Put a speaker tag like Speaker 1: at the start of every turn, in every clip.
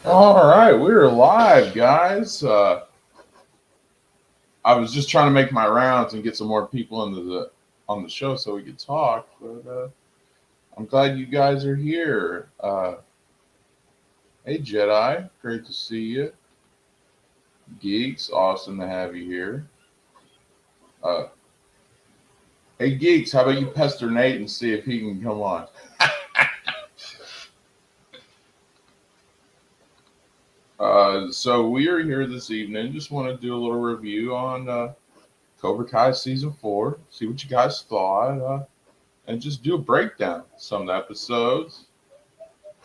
Speaker 1: All right, we're live, guys. I was just trying to make my rounds and get some more people into the on the show so we could talk. But I'm glad you guys are here. Hey, Jedi, great to see you. Geeks, awesome to have you here. Uh, hey, Geeks, how about you pester Nate and see if he can come on? So we are here this evening. Just want to do a little review on Cobra Kai season 4. See what you guys thought. And just do a breakdown. Some episodes.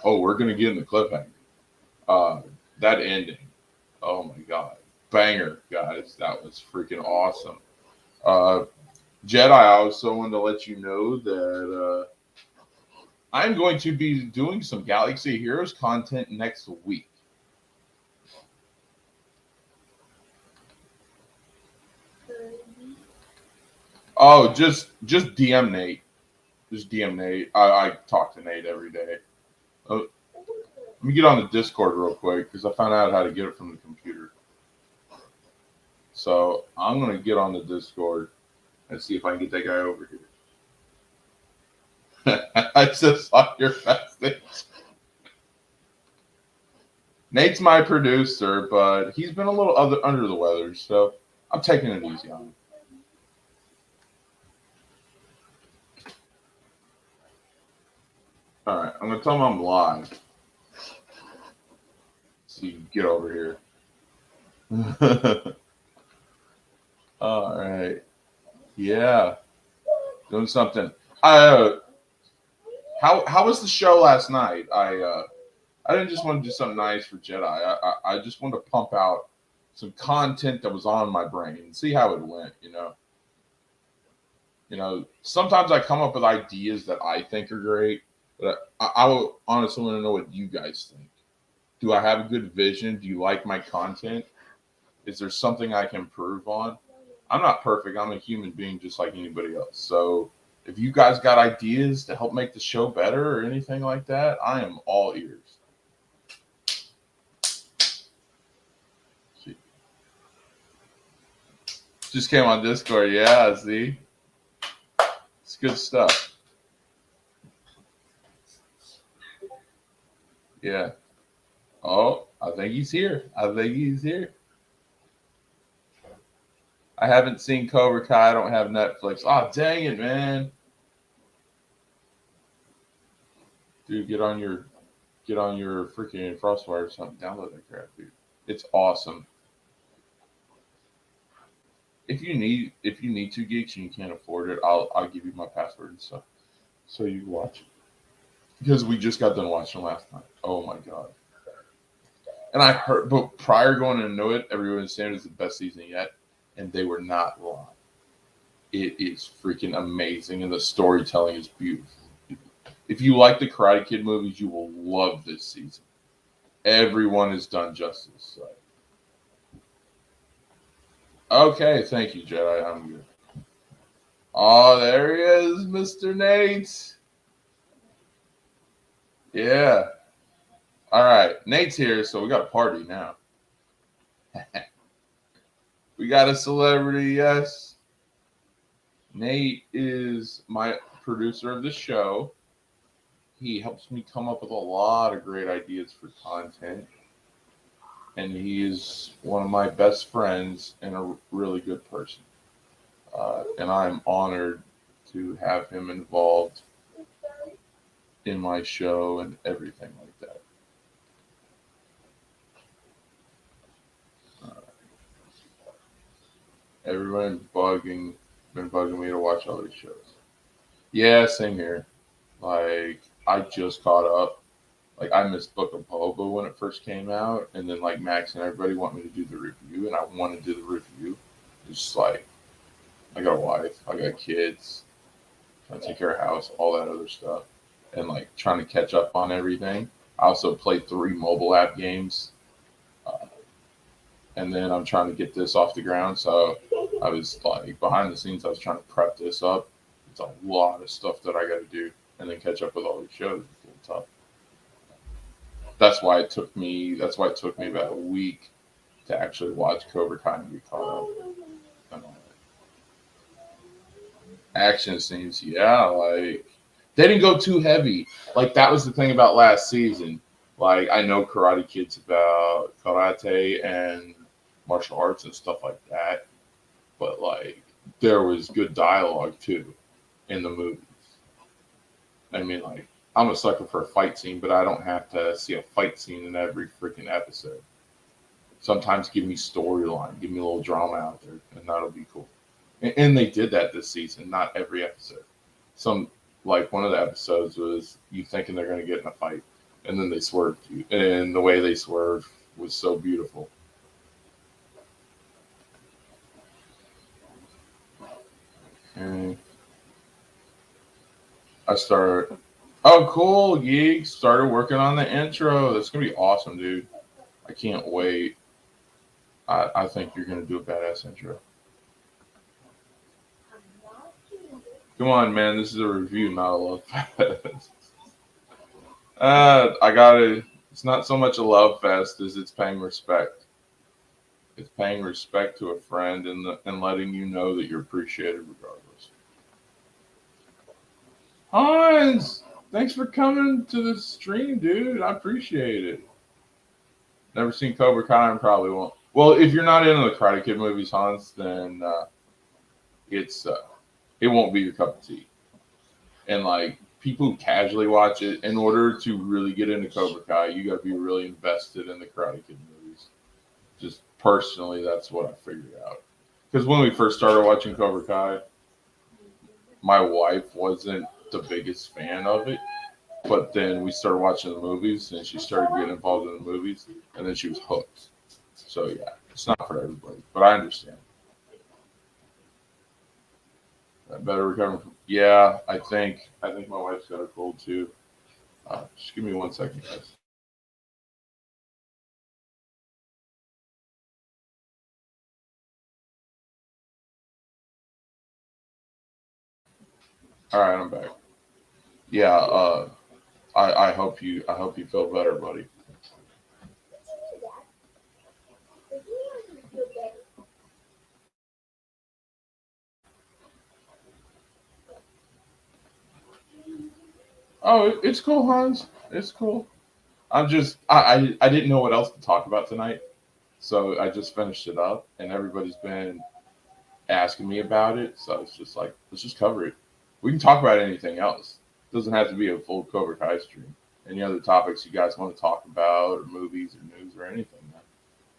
Speaker 1: Oh, we're gonna get in the cliffhanger. Uh, that ending. Oh my god, banger, guys! That was freaking awesome. Uh, Jedi, I also wanted to let you know that I'm going to be doing some Galaxy Heroes content next week. Oh, just DM Nate. Just DM Nate. I talk to Nate every day. Let me get on the Discord real quick because I found out how to get it from the computer. So I'm gonna get on the Discord and see if I can get that guy over here. I just saw your message. Nate's my producer, but he's been a little under the weather, so I'm taking it easy on him. All right, I'm gonna tell him I'm live, so you can get over here. All right, yeah, doing something. Uh, how was the show last night? I didn't just want to do something nice for Jedi. I just wanted to pump out some content that was on my brain and see how it went. Sometimes I come up with ideas that I think are great, but I will honestly want to know what you guys think. Do I have a good vision? Do you like my content? Is there something I can improve on? I'm not perfect. I'm a human being just like anybody else. So if you guys got ideas to help make the show better or anything like that, I am all ears. Just came on Discord. Yeah, see? It's good stuff. Yeah. Oh, I think he's here. I think he's here. I haven't seen Cobra Kai. I don't have Netflix. Oh, dang it, man. Dude, get on your freaking Frostwire or something. Download that crap, dude. It's awesome. If you need 2 gigs and you can't afford it, I'll give you my password and stuff so you can watch it. Because we just got done watching last night. Oh my god. And I heard, but prior going into it, everyone was saying it's the best season yet, and they were not wrong. It is freaking amazing, and the storytelling is beautiful. If you like the Karate Kid movies, you will love this season. Everyone has done justice. So. Okay, thank you, Jedi. I'm good. Oh, there he is, Mr. Nate. Yeah. All right, Nate's here, so we got a party now. We got a celebrity, yes. Nate is my producer of the show. He helps me come up with a lot of great ideas for content. And he is one of my best friends and a really good person. And I'm honored to have him involved in my show and everything like that. Everyone's been bugging me to watch all these shows. Yeah, same here. Like I just caught up. Like I missed Book of Boba when it first came out, and then like Max and everybody want me to do the review, and I want to do the review. It's just like I got a wife, I got kids, trying to take care of house, all that other stuff, and like trying to catch up on everything. I also played 3 mobile app games, uh, and then I'm trying to get this off the ground. So I was like behind the scenes, I was trying to prep this up. It's a lot of stuff that I got to do, and then catch up with all these shows. It's a little tough. That's why it took me. That's why it took me about a week to actually watch Cobra Kai and get caught up. And all that. Action scenes, yeah, like they didn't go too heavy. Like that was the thing about last season. Like I know Karate Kid's about karate and martial arts and stuff like that, but like there was good dialogue too in the movies. I mean, like I'm a sucker for a fight scene, but I don't have to see a fight scene in every freaking episode. Sometimes give me storyline, give me a little drama out there, and that'll be cool. And they did that this season, not every episode. Some like one of the episodes was you thinking they're going to get in a fight, and then they swerved you, and the way they swerved was so beautiful. And I started. Oh, cool, Geek. Started working on the intro. That's gonna be awesome, dude. I can't wait. I think you're gonna do a badass intro. Come on, man. This is a review, not a love fest. I got it. It's not so much a love fest as it's paying respect. It's paying respect to a friend and letting you know that you're appreciated regardless. Hans, thanks for coming to the stream, dude. I appreciate it. Never seen Cobra Kai and probably won't. Well, if you're not into the Karate Kid movies, Hans, then it's it won't be your cup of tea. And like people who casually watch it, in order to really get into Cobra Kai, you got to be really invested in the Karate Kid movies. Just personally, that's what I figured out. Because when we first started watching Cobra Kai, my wife wasn't the biggest fan of it. But then we started watching the movies, and she started getting involved in the movies, and then she was hooked. So yeah, it's not for everybody, but I understand. I better recover from. Yeah, I think my wife's got a cold too. Just give me 1 second, guys. All right, I'm back. Yeah, I hope you feel better, buddy. Oh, it's cool, Hans. It's cool. I didn't know what else to talk about tonight, so I just finished it up, and everybody's been asking me about it, so it's just like let's just cover it. We can talk about anything else. It doesn't have to be a full Cobra Kai stream. Any other topics you guys want to talk about, or movies, or news, or anything,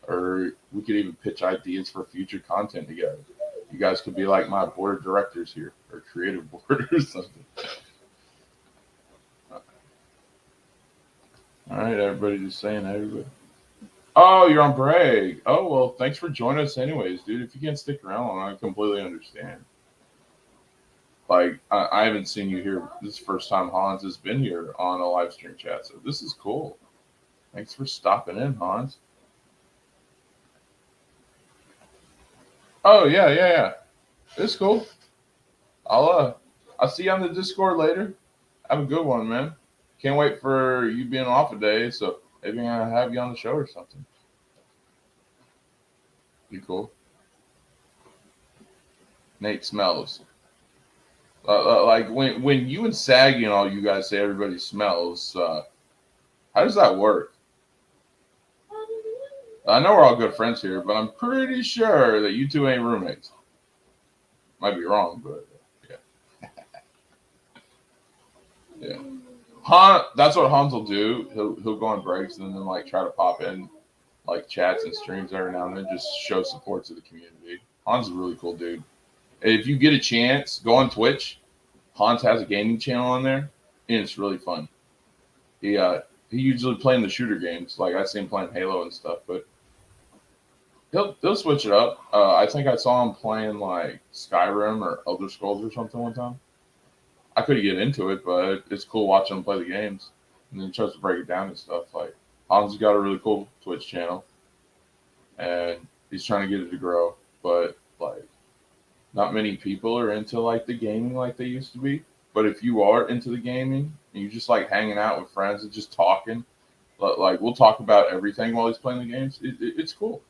Speaker 1: or we could even pitch ideas for future content together. You guys could be like my board of directors here, or creative board, or something. All right, everybody, just saying, everybody. Oh, you're on break. Oh well, thanks for joining us, anyways, dude. If you can't stick around, I completely understand. Like I haven't seen you here. This is the first time Hans has been here on a live stream chat, so this is cool. Thanks for stopping in, Hans. Oh yeah, yeah, yeah. It's cool. I'll uh I'll see you on the Discord later. Have a good one, man. Can't wait for you being off a day, so maybe I'll have you on the show or something. Be cool. Nate smells. Like when you and Saggy and all you guys say everybody smells. How does that work? I know we're all good friends here, but I'm pretty sure that you two ain't roommates. Might be wrong, but yeah, yeah. That's what Hans will do. He'll go on breaks and then like try to pop in like chats and streams every now and then, just show support to the community. Hans is a really cool dude. If you get a chance, go on Twitch. Hans has a gaming channel on there, and it's really fun. He usually playing the shooter games, like I see him playing Halo and stuff, but he'll switch it up. I think I saw him playing like Skyrim or Elder Scrolls or something one time. I couldn't get into it, but it's cool watching him play the games, and then he tries to break it down and stuff. Like Hans has got a really cool Twitch channel, and he's trying to get it to grow, but like not many people are into like the gaming like they used to be. But if you are into the gaming and you just like hanging out with friends and just talking, Like we'll talk about everything while he's playing the games. It's cool.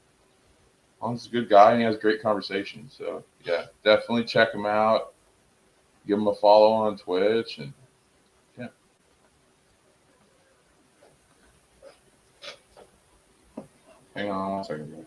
Speaker 1: He's a good guy and he has great conversations. So yeah, definitely check him out. Give him a follow on Twitch and yeah. Hang on one second, guys.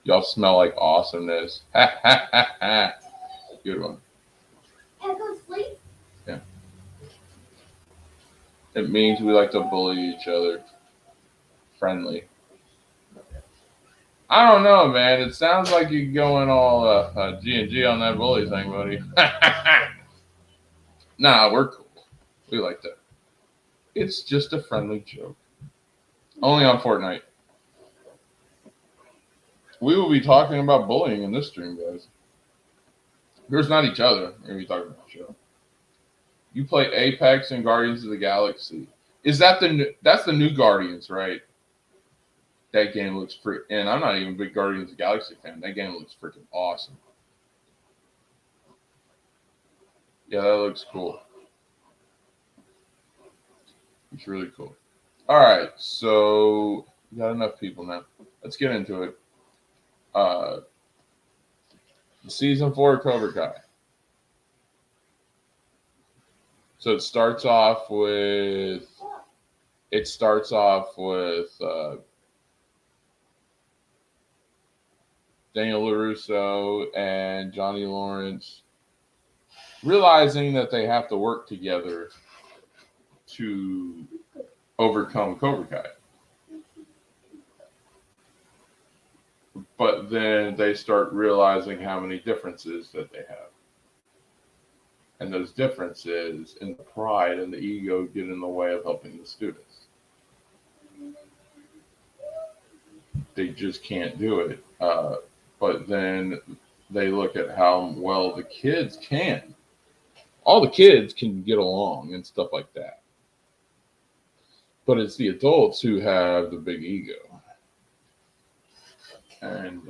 Speaker 1: Y'all smell like awesomeness. Ha ha ha ha. Good one. Yeah. It means we like to bully each other. Friendly. I don't know, man. It sounds like you're going all G&G on that bully thing, buddy. Nah, we're cool. We like that. It's just a friendly joke. Only on Fortnite. We will be talking about bullying in this stream, guys. There's not each other. We're going to be talking about the show. You play Apex and Guardians of the Galaxy. Is that that's the new Guardians, right? That game looks and I'm not even a big Guardians of the Galaxy fan. That game looks freaking awesome. Yeah, that looks cool. It's really cool. All right, so we got enough people now. Let's get into it. Season 4 Cobra Kai. So it starts off with Daniel LaRusso and Johnny Lawrence realizing that they have to work together to overcome Cobra Kai. But then they start realizing how many differences that they have. And those differences and the pride and the ego get in the way of helping the students. They just can't do it. But then they look at how well the kids can. All the kids can get along and stuff like that. But it's the adults who have the big ego. And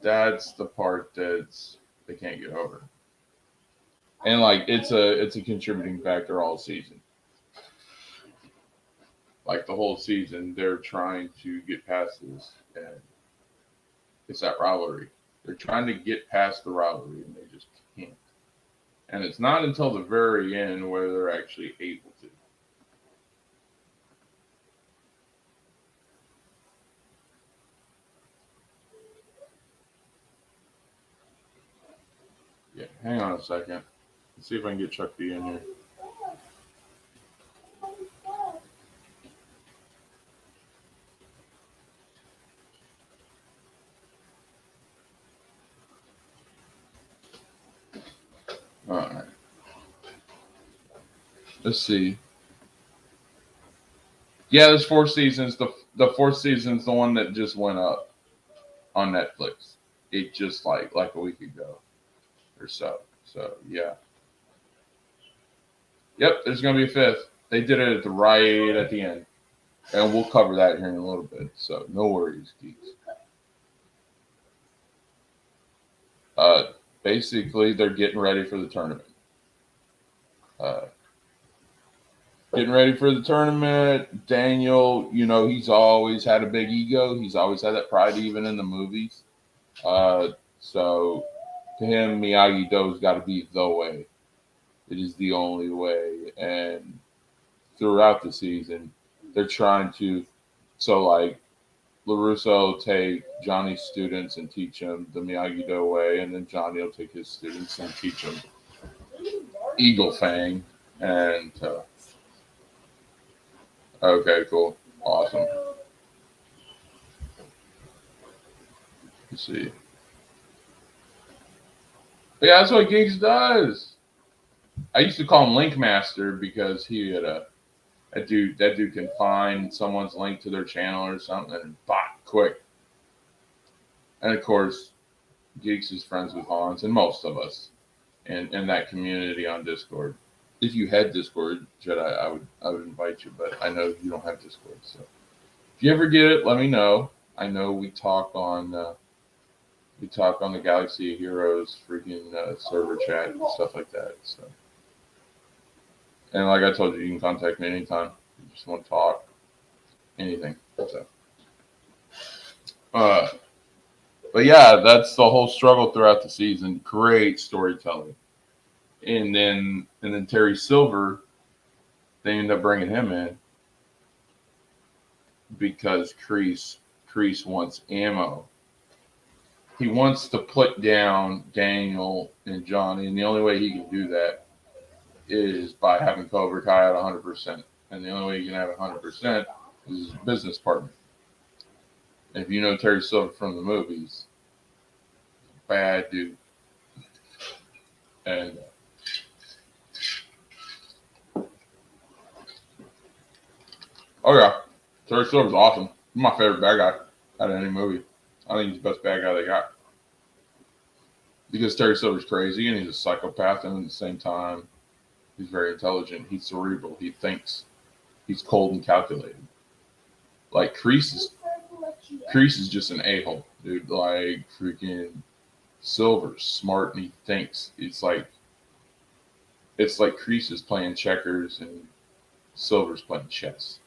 Speaker 1: that's the part that's they can't get over. And like it's a contributing factor all season. Like the whole season, they're trying to get past this, and it's that rivalry. They're trying to get past the rivalry, and they just can't. And it's not until the very end where they're actually able to. Yeah, hang on a second. Let's see if I can get Chuck D in here. All right. Let's see. Yeah, there's 4 seasons. The 4th season's the one that just went up on Netflix. It just like a week ago or so. So yeah. Yep, there's gonna be a 5th. They did it right at the end, and we'll cover that here in a little bit. So no worries, geeks. Basically, they're getting ready for the tournament. Getting ready for the tournament. Daniel, he's always had a big ego. He's always had that pride, even in the movies. So to him, Miyagi-Do's got to be the way. It is the only way. And throughout the season, they're trying to. So like LaRusso take Johnny's students and teach them the Miyagi-Do way, and then Johnny will take his students and teach them Eagle Fang. And okay, cool, awesome. Let's see. But yeah, that's what Geeks does. I used to call him Link Master because he had a dude. That dude can find someone's link to their channel or something and bot quick. And of course, Geeks is friends with Hans and most of us in that community on Discord. If you had Discord, Jedi, I would invite you, but I know you don't have Discord. So if you ever get it, let me know. I know we talk on the Galaxy of Heroes freaking server chat and stuff like that. So, and like I told you, you can contact me anytime. You just want to talk, anything. So, but yeah, that's the whole struggle throughout the season. Great storytelling, and then Terry Silver, they end up bringing him in because Kreese wants ammo. He wants to put down Daniel and Johnny, and the only way he can do that is by having Cobra Kai at 100%. And the only way you can have 100% is his business partner. And if you know Terry Silver from the movies, bad dude. And oh yeah, Terry Silver's awesome. He's my favorite bad guy out of any movie. I think he's the best bad guy they got. Because Terry Silver's crazy and he's a psychopath, and at the same time, he's very intelligent. He's cerebral. He thinks. He's cold and calculated. Like Kreese is just an a-hole, dude. Like freaking Silver's smart and he thinks. It's like Kreese is playing checkers and Silver's playing chess.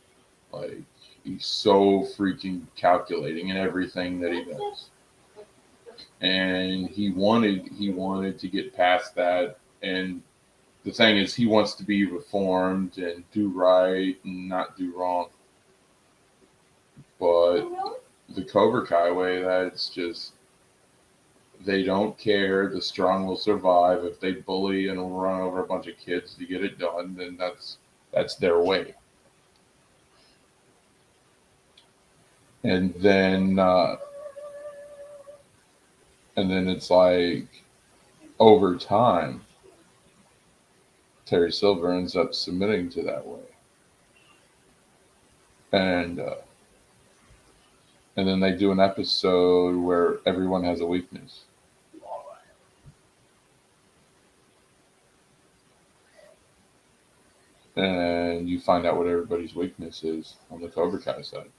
Speaker 1: Like he's so freaking calculating in everything that he does. And he wanted to get past that. And the thing is, he wants to be reformed and do right and not do wrong. But the Cobra Kai way, that's just, they don't care. The strong will survive. If they bully and run over a bunch of kids to get it done, then that's their way. And then it's like over time, Terry Silver ends up submitting to that way, and then they do an episode where everyone has a weakness. And you find out what everybody's weakness is on the Cobra Kai side.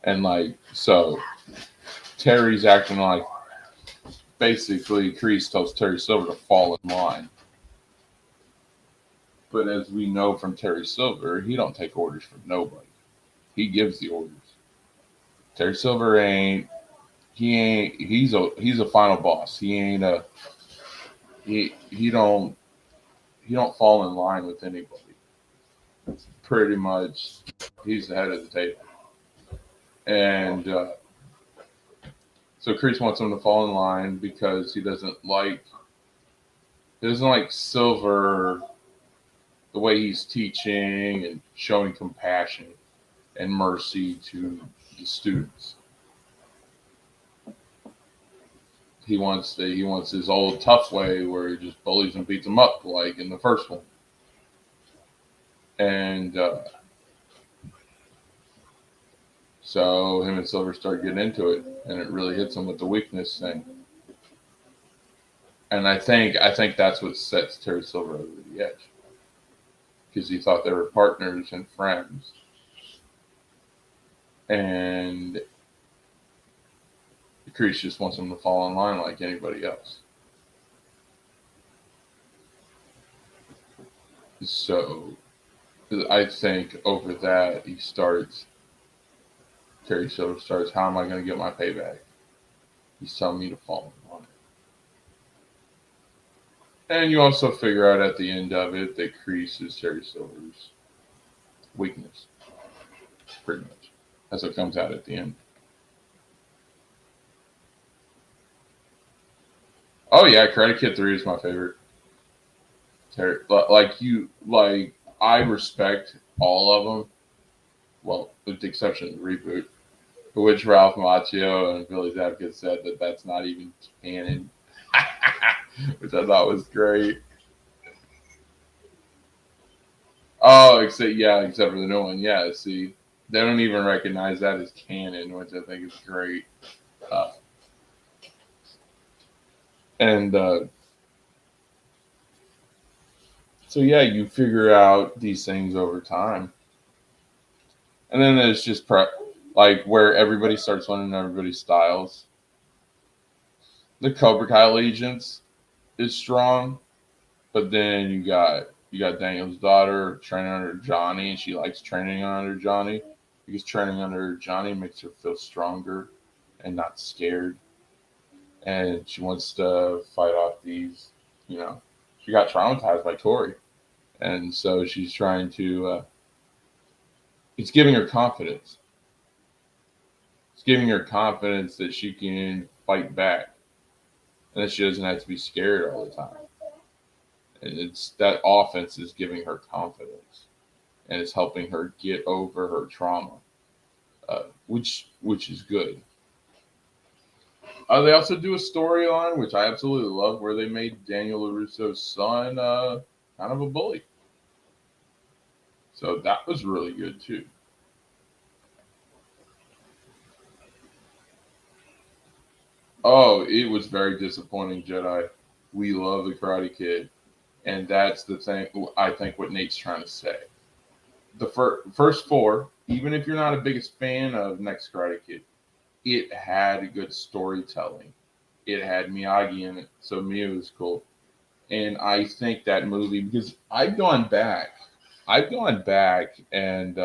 Speaker 1: And like, so Terry's acting like, basically Kreese tells Terry Silver to fall in line. But as we know from Terry Silver, he don't take orders from nobody. He gives the orders. Terry Silver he's a final boss. He don't fall in line with anybody. Pretty much he's the head of the table. And so Kreese wants him to fall in line because he doesn't like Silver, the way he's teaching and showing compassion and mercy to the students. He wants his old tough way where he just bullies and beats them up like in the first one. And so him and Silver start getting into it, and it really hits him with the weakness thing. And I think that's what sets Terry Silver over the edge, because he thought they were partners and friends, and Kreese just wants him to fall in line like anybody else. So I think over that Terry Silver starts, how am I going to get my payback? He's telling me to fall in line. And you also figure out at the end of it that Kreese is Terry Silver's weakness. Pretty much. That's what comes out at the end. Oh yeah, Karate Kid 3 is my favorite. Like I respect all of them. Well, with the exception of the reboot, for which Ralph Macchio and Billy Zabka said that that's not even canon, which I thought was great. Oh, except for the new one. Yeah, see, they don't even recognize that as canon, which I think is great. Uh, and so yeah, you figure out these things over time, and then there's just like where everybody starts learning everybody's styles. The Cobra Kai allegiance is strong, but then you got Daniel's daughter training under Johnny, and she likes training under Johnny because training under Johnny makes her feel stronger and not scared, and she wants to fight off these. You know, she got traumatized by Tori, and so she's trying to. It's giving her confidence. It's giving her confidence that she can fight back, and that she doesn't have to be scared all the time. And it's that offense is giving her confidence, and it's helping her get over her trauma, which is good. They also do a storyline which I absolutely love, where they made Daniel LaRusso's son kind of a bully. So that was really good too. Oh, it was very disappointing, Jedi. We love the Karate Kid, and that's the thing. I think what Nate's trying to say. The first four, even if you're not a biggest fan of Next Karate Kid, it had good storytelling. It had Miyagi in it, so Mia was cool. And I think that movie, because I've gone back and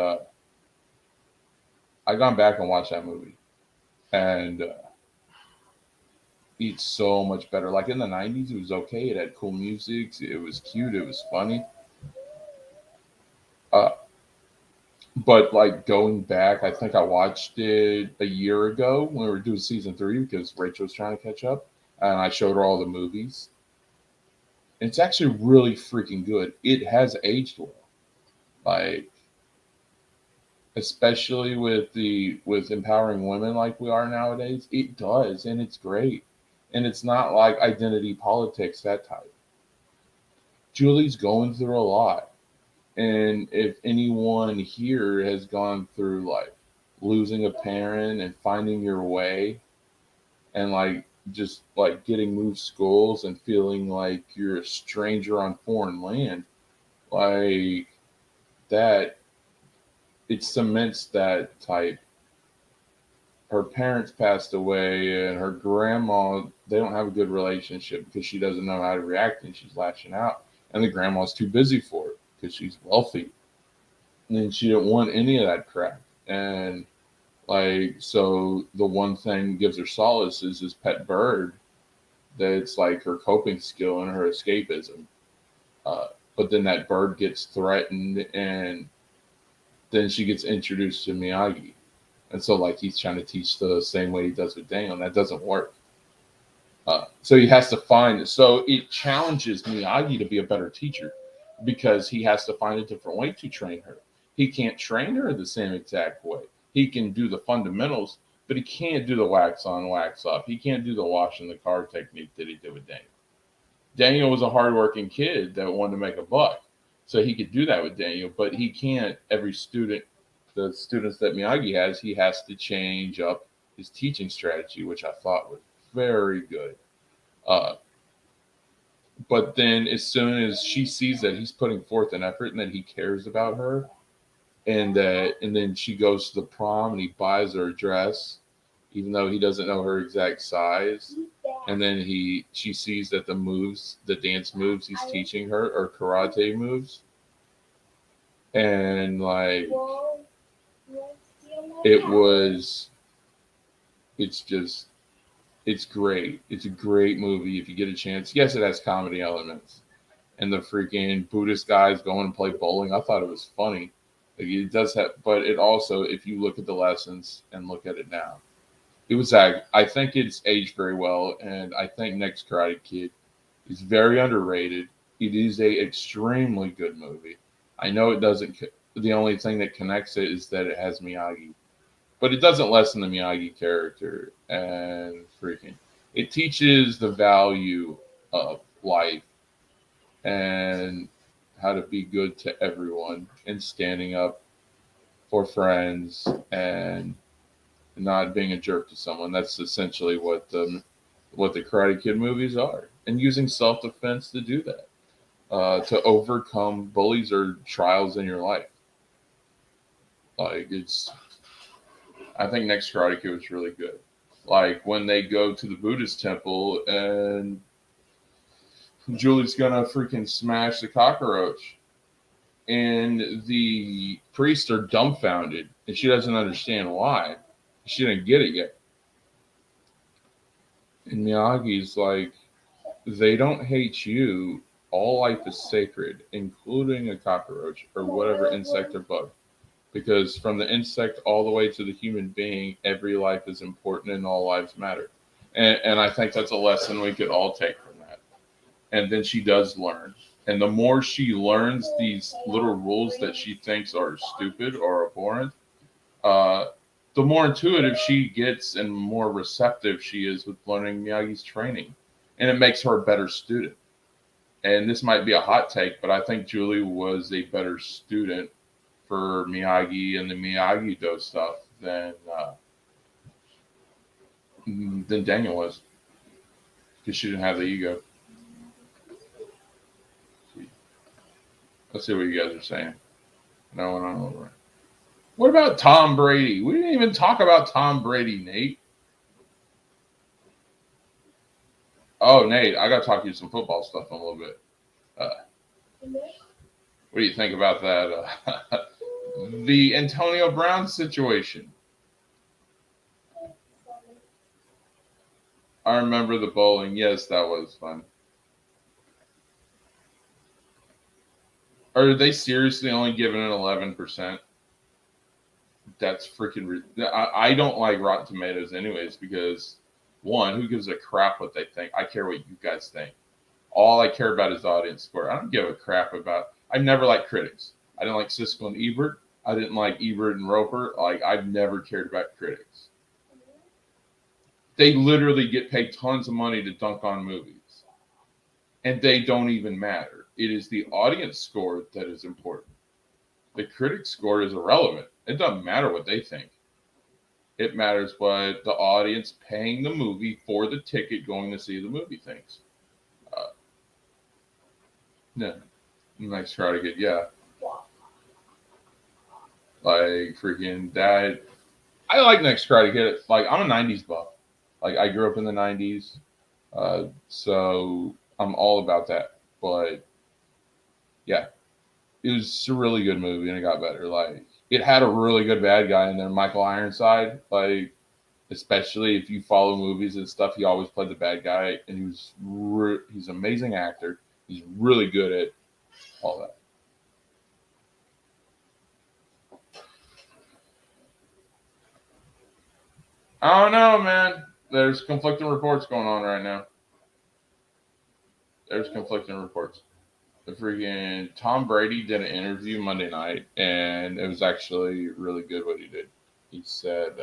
Speaker 1: I've gone back and watched that movie, and it's so much better. Like in the '90s, it was okay. It had cool music. It was cute. It was funny. Uh, but like going back, I think I watched it a year ago when we were doing season three because Rachel was trying to catch up, and I showed her all the movies. It's actually really freaking good. It has aged well, like especially with empowering women like we are nowadays. It does, and it's great. And it's not like identity politics that type. Julie's going through a lot, and if anyone here has gone through like losing a parent and finding your way, and like just like getting moved schools and feeling like you're a stranger on foreign land, like that, it cements that type. Her parents passed away, and her grandma, they don't have a good relationship because she doesn't know how to react and she's lashing out, and the grandma's too busy for it because she's wealthy, and she didn't want any of that crap. And like, so the one thing that gives her solace is this pet bird that's like her coping skill and her escapism. uh, but then that bird gets threatened, and then she gets introduced to Miyagi. And so, like, he's trying to teach the same way he does with Daniel, and that doesn't work. So he has to find. So it challenges Miyagi to be a better teacher because he has to find a different way to train her. He can't train her the same exact way. He can do the fundamentals, but he can't do the wax on, wax off. He can't do the wash in the car technique that he did with Daniel. Daniel was a hardworking kid that wanted to make a buck, so he could do that with Daniel, but he can't. Every student, the students that Miyagi has, he has to change up his teaching strategy, which I thought was very good. Uh, but then as soon as she sees that he's putting forth an effort and that he cares about her, and then she goes to the prom and he buys her a dress, even though he doesn't know her exact size. And then she sees that the dance moves he's teaching her are karate moves, and like it was, it's just it's great. It's a great movie if you get a chance. Yes, it has comedy elements, and the freaking Buddhist guys going and play bowling. I thought it was funny. Like, it does have, but it also, if you look at the lessons and look at it now, It was I think it's aged very well, and I think Next Karate Kid is very underrated. It is a extremely good movie. I know it doesn't. The only thing that connects it is that it has Miyagi, but it doesn't lessen the Miyagi character. And freaking, it teaches the value of life and how to be good to everyone and standing up for friends and not being a jerk to someone. That's essentially what the Karate Kid movies are, and using self defense to do that, to overcome bullies or trials in your life. Like it's, I think Next Karate Kid was really good. Like when they go to the Buddhist temple and Julie's gonna freaking smash the cockroach, and the priests are dumbfounded, and she doesn't understand why. She didn't get it yet. And Miyagi's like, they don't hate you. All life is sacred, including a cockroach or whatever insect or bug. Because from the insect all the way to the human being, every life is important and all lives matter. And I think that's a lesson we could all take from that. And then she does learn. And the more she learns these little rules that she thinks are stupid or abhorrent, uh, the more intuitive she gets and more receptive she is with learning Miyagi's training. And it makes her a better student. And this might be a hot take, but I think Julie was a better student for Miyagi and the Miyagi Do stuff than Daniel was, because she didn't have the ego. Let's see what you guys are saying. No. What about Tom Brady? We didn't even talk about Tom Brady, Nate. Oh, Nate, I got to talk to you some football stuff in a little bit. What do you think about that? The Antonio Brown situation. I remember the bowling. Yes, that was fun. Are they seriously only giving it 11%? That's freaking. I don't like Rotten Tomatoes, anyways, because one, who gives a crap what they think? I care what you guys think. All I care about is the audience score. I don't give a crap about. I never liked critics. I didn't like Siskel and Ebert. I didn't like Ebert and Roper. Like I've never cared about critics. They literally get paid tons of money to dunk on movies, and they don't even matter. It is the audience score that is important. The critic score is irrelevant. It doesn't matter what they think. It matters what the audience paying the movie for the ticket going to see the movie thinks. Yeah, Next Karate Kid, yeah. Like freaking that. I like Next Karate Kid. Like I'm a '90s buff. Like I grew up in the '90s, so I'm all about that. But yeah, it was a really good movie, and it got better. Like it had a really good bad guy in there, Michael Ironside. Like especially if you follow movies and stuff, he always played the bad guy, and he's an amazing actor. He's really good at all that. I don't know, man. There's conflicting reports going on right now. There's conflicting reports. The freaking Tom Brady did an interview Monday night, and it was actually really good what he did. He said,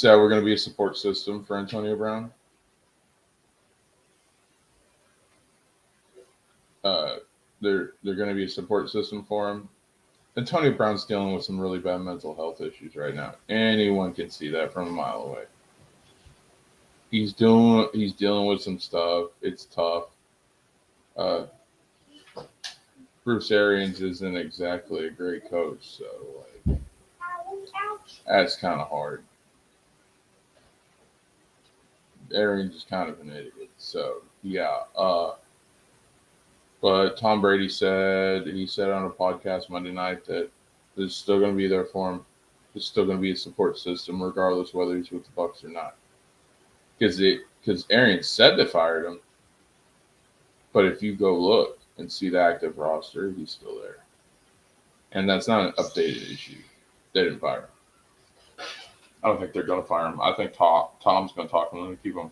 Speaker 1: we're going to be a support system for Antonio Brown. They're going to be a support system for him. Antonio Brown's dealing with some really bad mental health issues right now. Anyone can see that from a mile away. He's dealing with some stuff. It's tough. Bruce Arians isn't exactly a great coach, so like that's kind of hard. Arians is kind of an idiot, so yeah. But Tom Brady said on a podcast Monday night that there's still going to be there for him. There's still going to be a support system, regardless whether he's with the Bucs or not. Because Arians said they fired him, but if you go look and see the active roster, he's still there, and that's not an updated issue. They didn't fire him. I don't think they're going to fire him. I think Tom's going to talk to him and keep him.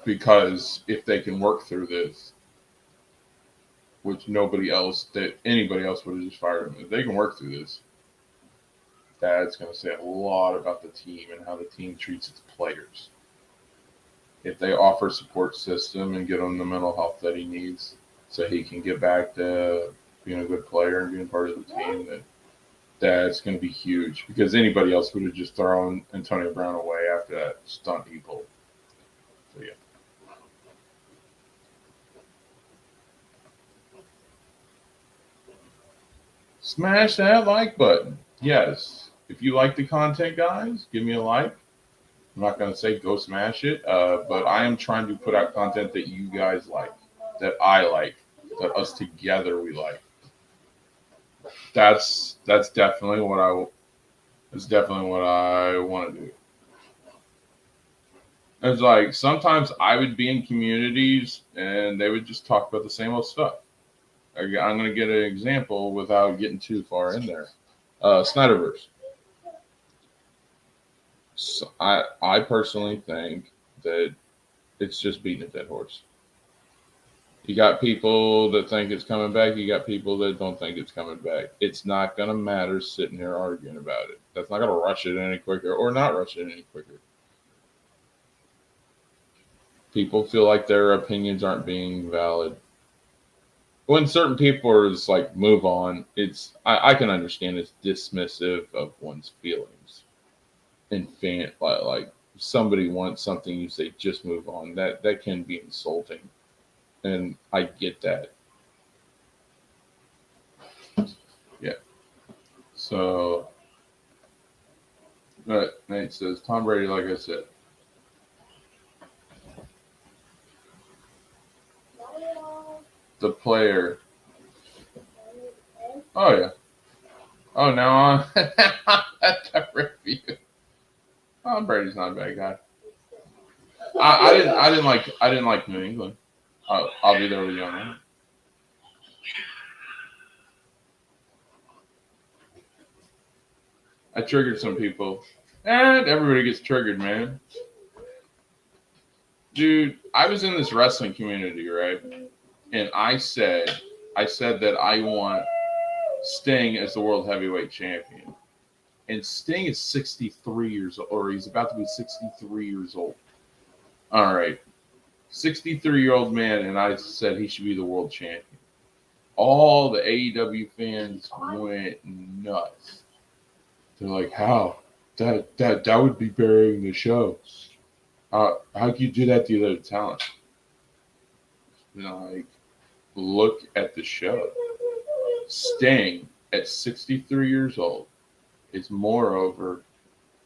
Speaker 1: Because if they can work through this, which anybody else would have just fired him. If they can work through this, that's going to say a lot about the team and how the team treats its players. If they offer a support system and get him the mental health that he needs so he can get back to being a good player and being part of the team, that's going to be huge. Because anybody else would have just thrown Antonio Brown away after that stunt he pulled. So, yeah. Smash that like button. Yes. If you like the content, guys, give me a like. I'm not going to say go smash it, but I am trying to put out content that you guys like, that I like, that us together we like. That's definitely what I want to do. It's like sometimes I would be in communities and they would just talk about the same old stuff. I'm going to get an example without getting too far in there. Snyderverse. So I personally think that it's just beating a dead horse. You got people that think it's coming back. You got people that don't think it's coming back. It's not going to matter sitting here arguing about it. That's not going to rush it any quicker or not rush it any quicker. People feel like their opinions aren't being valid. When certain people are just like, move on, I can understand it's dismissive of one's feelings. And like somebody wants something, you say, just move on. That can be insulting. And I get that. Yeah. So, but Nate says, Tom Brady, like I said. The player. Oh, yeah. Oh, now on at the review. Oh, Brady's not a bad guy. I didn't like New England. I'll be there with you on that. I triggered some people. And everybody gets triggered, man. Dude, I was in this wrestling community, right? And I said that I want Sting as the world heavyweight champion. And Sting is 63 years old, or he's about to be 63 years old. All right. 63-year-old man, and I said he should be the world champion. All the AEW fans went nuts. They're like, how? That would be burying the show. How can you do that to the other talent? Like, look at the show. Sting, at 63 years old, is more over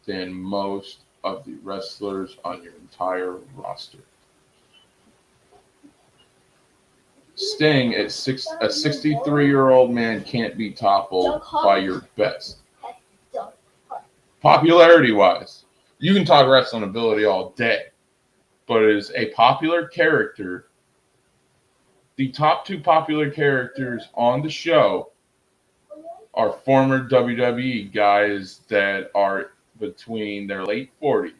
Speaker 1: than most of the wrestlers on your entire roster. Sting, a 63-year-old man can't be toppled by your best. Popularity-wise, you can talk wrestling ability all day, but as a popular character, the top two popular characters on the show are former WWE guys that are between their late 40s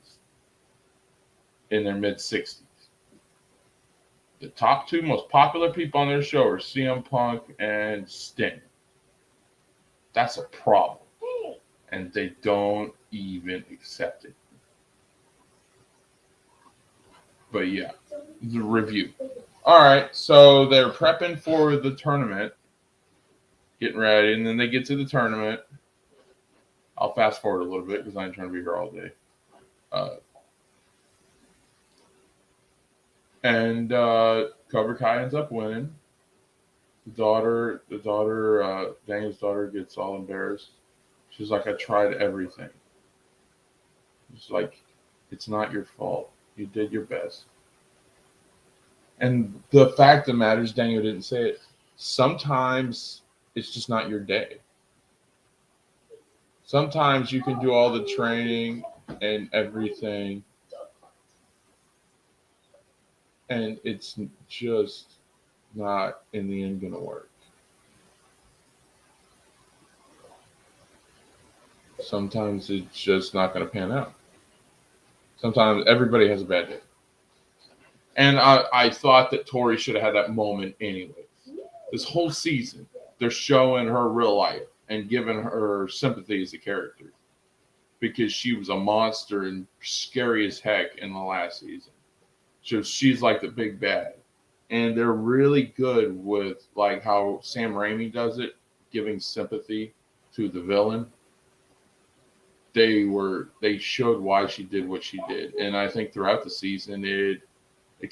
Speaker 1: and their mid 60s. The top two most popular people on their show are CM Punk and Sting. That's a problem. And they don't even accept it. But yeah, the review. All right, so they're prepping for the tournament, getting ready, and then they get to the tournament. I'll fast forward a little bit because I'm trying to be here all day. And Cobra Kai ends up winning. The daughter, Daniel's daughter gets all embarrassed. She's like, I tried everything. It's like, it's not your fault. You did your best. And the fact that matters, Daniel didn't say it. Sometimes it's just not your day. Sometimes you can do all the training and everything, and it's just not in the end going to work. Sometimes it's just not going to pan out. Sometimes everybody has a bad day. And I thought that Tori should have had that moment anyway. This whole season, they're showing her real life and giving her sympathy as a character because she was a monster and scary as heck in the last season. So she's like the big bad. And they're really good with like how Sam Raimi does it, giving sympathy to the villain. They showed why she did what she did. And I think throughout the season it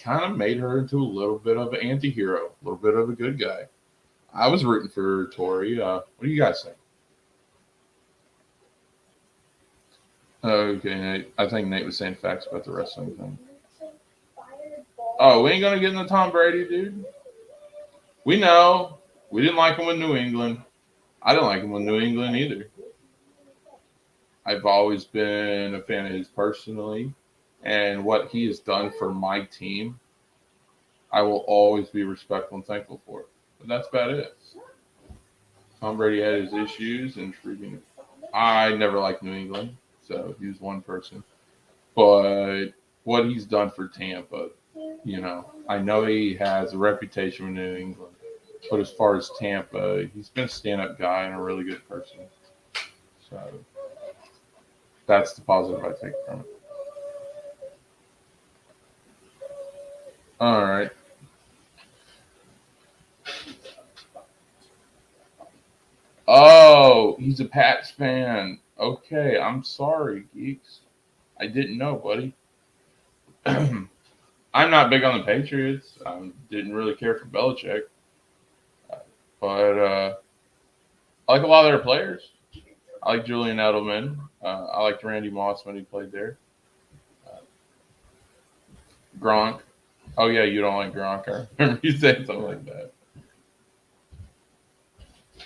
Speaker 1: kind of made her into a little bit of an anti-hero, a little bit of a good guy. I was rooting for Tori. What do you guys think? Okay, Nate. I think Nate was saying facts about the wrestling thing. Oh, we ain't gonna get into Tom Brady, dude. We know. We didn't like him with New England. I didn't like him with New England either. I've always been a fan of his personally, and what he has done for my team, I will always be respectful and thankful for. But that's about it. Tom Brady had his issues, and freaking, I never liked New England, so he was one person. But what he's done for Tampa, I know he has a reputation with New England, but as far as Tampa, he's been a stand-up guy and a really good person. So that's the positive I take from it. All right. Oh, he's a Pats fan. Okay, I'm sorry, geeks. I didn't know, buddy. I'm not big on the Patriots. I didn't really care for Belichick. But I like a lot of their players. I like Julian Edelman. I liked Randy Moss when he played there. Uh, Gronk. Oh, yeah, you don't like Gronk. I remember you saying something like that.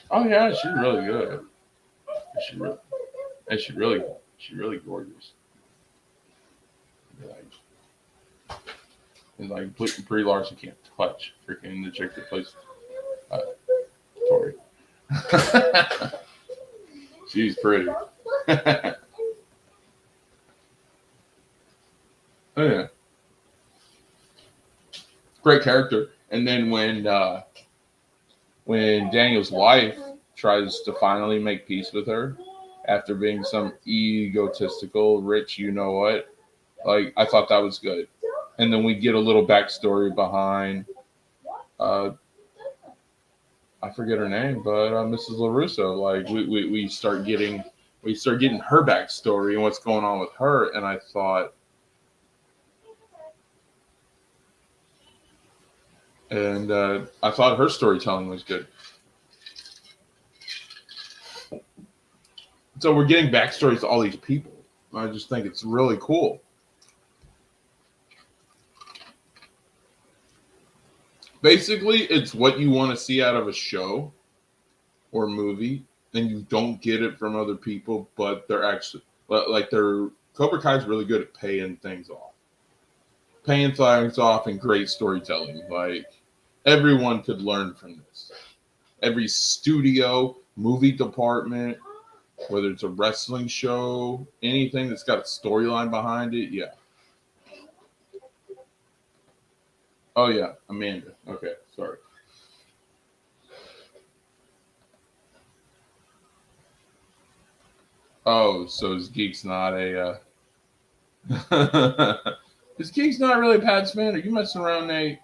Speaker 1: Oh, yeah, she's really good. She really, and she's really gorgeous. Like Brie Larson can't touch freaking the chick that plays uh, Tori. She's pretty. Oh yeah, great character. And then when Daniel's wife tries to finally make peace with her after being some egotistical, rich, you know what, like I thought that was good. And then we get a little backstory behind uh, I forget her name, but Mrs. LaRusso. Like we start getting her backstory and what's going on with her, and I thought her storytelling was good. So we're getting backstories to all these people. I just think it's really cool. Basically, it's what you want to see out of a show or movie, and you don't get it from other people, but they're actually like they're Cobra Kai is really good at paying things off, and great storytelling. Like everyone could learn from this. Every studio, movie department, whether it's a wrestling show, anything that's got a storyline behind it, yeah. Oh yeah, Amanda. Okay, sorry. Oh, so is Geek's not a is Geek's not really a Pats fan? Are you messing around, Nate?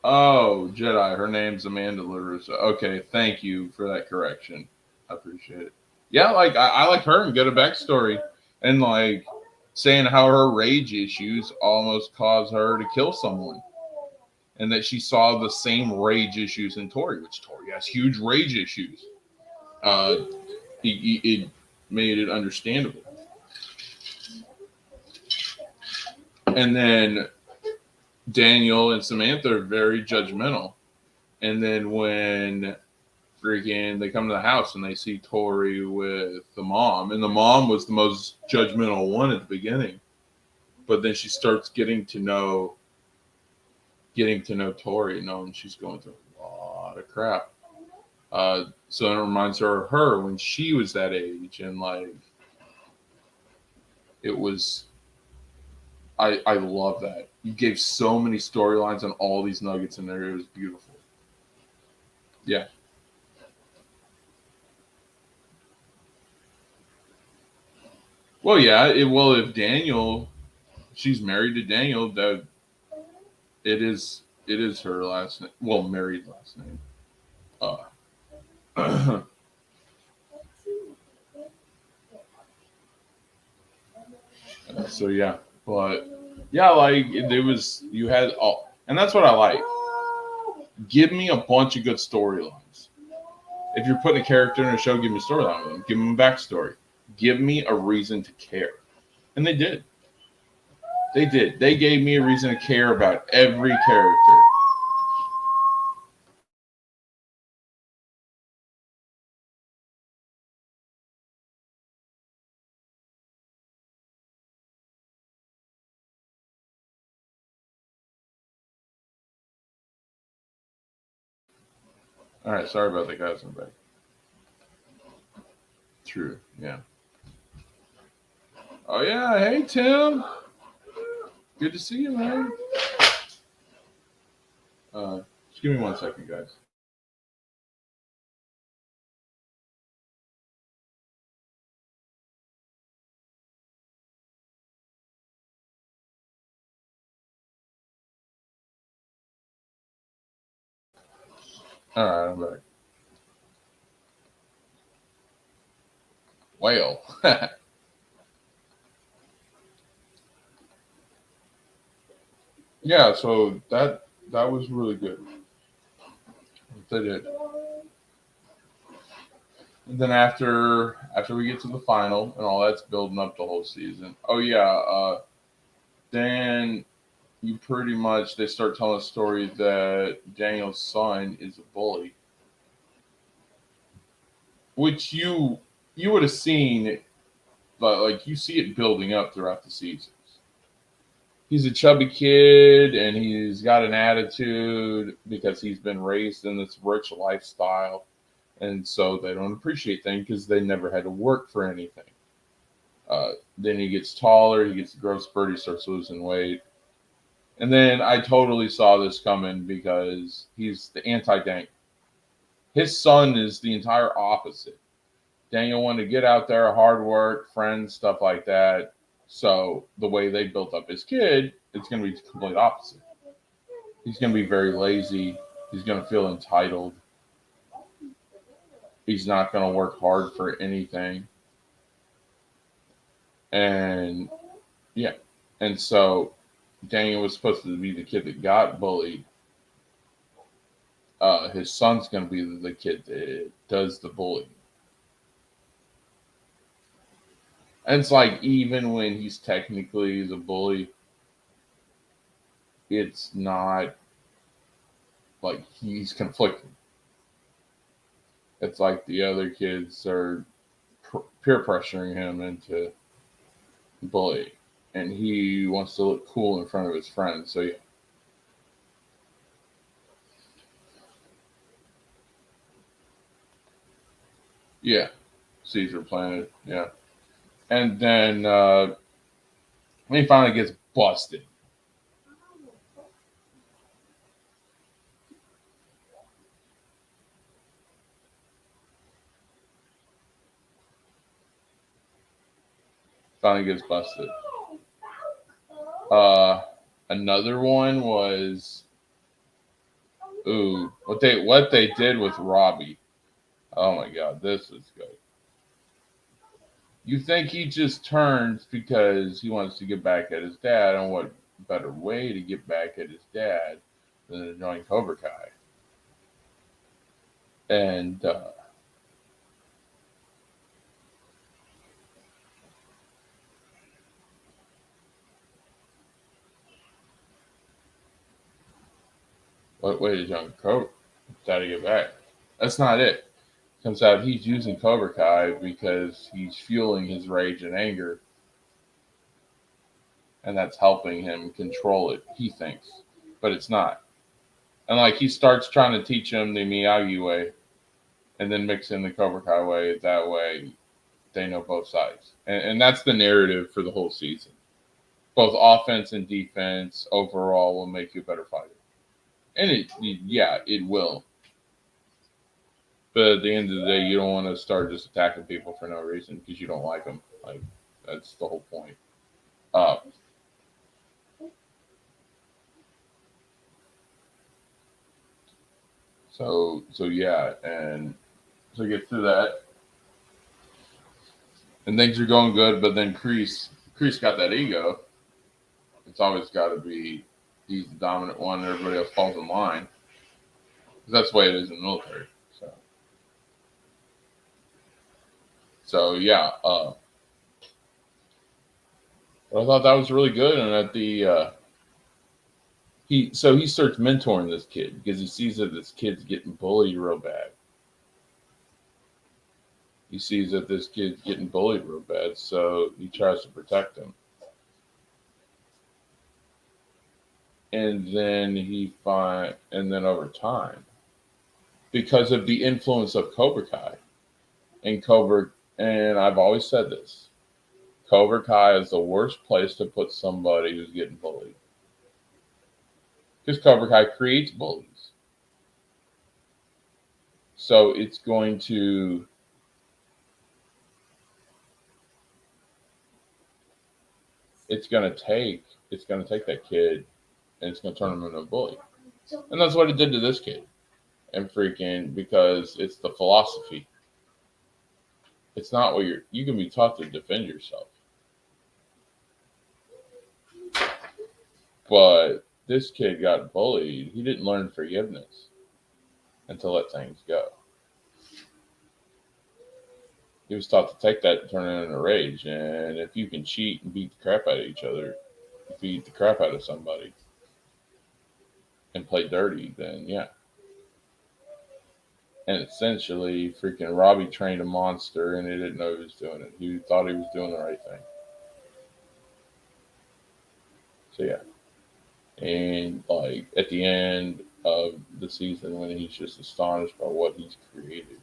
Speaker 1: Oh, Jedi. Her name's Amanda LaRusso. Okay, thank you for that correction. I appreciate it. Yeah, like I like her and get a backstory. And like saying how her rage issues almost caused her to kill someone. And that she saw the same rage issues in Tori, which Tori has huge rage issues. Uh, it made it understandable. And then Daniel and Samantha are very judgmental. And then when freaking they come to the house and they see Tori with the mom, and the mom was the most judgmental one at the beginning. But then she starts getting to know Tori, knowing she's going through a lot of crap. So it reminds her of her when she was that age, and like it was. I love that you gave so many storylines and all these nuggets in there. It was beautiful. Yeah. Well, yeah. If she's married to Daniel, that it is her last name. Well, married last name. Uh, so yeah, but yeah, like it was you had all, and that's what I like. Give me a bunch of good storylines. If you're putting a character in a show, give me a storyline with them. Give them a backstory. Give me a reason to care, and they did. They did. They gave me a reason to care about every character. All right, sorry about the guys in the back. True. Yeah. Oh yeah. Hey Tim. Good to see you, man. Just give me 1 second, guys. All right, I'm back. Whale. Yeah. So that was really good. They did. And then after we get to the final and all that's building up the whole season. Oh yeah. Then you pretty much they start telling a story that Daniel's son is a bully, which you would have seen, but like you see it building up throughout the seasons. He's a chubby kid and he's got an attitude because he's been raised in this rich lifestyle, and so they don't appreciate things because they never had to work for anything. Then he gets taller, he gets a growth spurt, he starts losing weight. And then I totally saw this coming because he's the anti-Dank. His son is the entire opposite. Daniel wanted to get out there, hard work, friends, stuff like that. So the way they built up his kid, it's going to be the complete opposite. He's going to be very lazy. He's going to feel entitled. He's not going to work hard for anything. And yeah. And so Daniel was supposed to be the kid that got bullied. His son's going to be the kid that does the bullying. And it's like even when he's technically the bully, it's not like he's conflicted. It's like the other kids are peer pressuring him into bullying, and he wants to look cool in front of his friends. So yeah, yeah, Caesar Planet, yeah, and then when he finally gets busted. Finally gets busted. Uh, Another one was what they did with Robbie. Oh my god, this is good. You think he just turns because he wants to get back at his dad, and what better way to get back at his dad than to join Cobra Kai? And what way to join Cobra? How to get back? That's not it. Turns out he's using Cobra Kai because he's fueling his rage and anger. and that's helping him control it. He thinks, but it's not. And like he starts trying to teach him the Miyagi way, and then mix in the Cobra Kai way. That way, they know both sides, and that's the narrative for the whole season. Both offense and defense overall will make you a better fighter, and it will. But at the end of the day, you don't want to start just attacking people for no reason because you don't like them. Like that's the whole point. Uh, so yeah, and so get through that, and things are going good. But then Kreese got that ego. It's always got to be he's the dominant one, and everybody else falls in line. That's the way it is in the military. So yeah, I thought that was really good, and at the he starts mentoring this kid because he sees that this kid's getting bullied real bad. He sees that this kid's getting bullied real bad, so he tries to protect him. And then and then over time, because of the influence of Cobra Kai and I've always said this, Cobra Kai is the worst place to put somebody who's getting bullied. Because Cobra Kai creates bullies. So it's going to take that kid and it's going to turn him into a bully. And that's what it did to this kid. And freaking because it's the philosophy. It's not what you can be taught to defend yourself. But this kid got bullied. He didn't learn forgiveness and to let things go. He was taught to take that and turn it into rage. And if you can cheat and beat the crap out of each other, beat the crap out of somebody, and play dirty, then yeah. And essentially, freaking Robbie trained a monster and he didn't know he was doing it. He thought he was doing the right thing. So yeah. And like at the end of the season when he's just astonished by what he's created.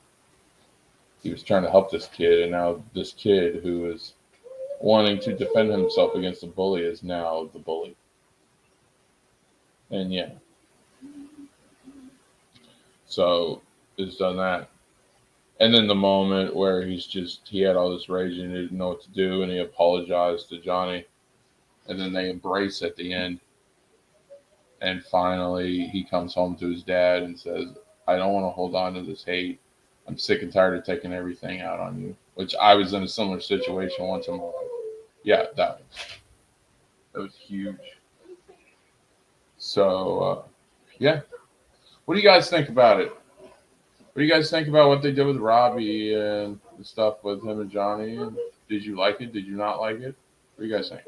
Speaker 1: He was trying to help this kid, and now this kid who is wanting to defend himself against the bully is now the bully. And yeah. So it's done that. And then the moment where he had all this rage and he didn't know what to do, and he apologized to Johnny, and then they embrace at the end. And finally, he comes home to his dad and says, I don't want to hold on to this hate. I'm sick and tired of taking everything out on you. Which I was in a similar situation once in my life. Yeah, that was huge. So, yeah. What do you guys think about it? What do you guys think about what they did with Robbie and the stuff with him and Johnny? And did you like it? Did you not like it? What do you guys think?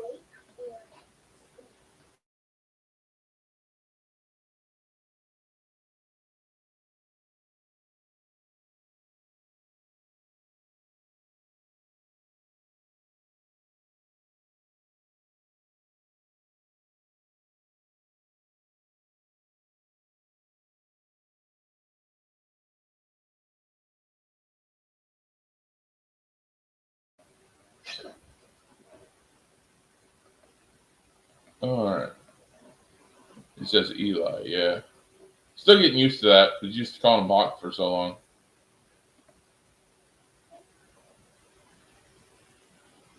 Speaker 1: All right. It says Eli, yeah. Still getting used to that. We used to call him Bach for so long.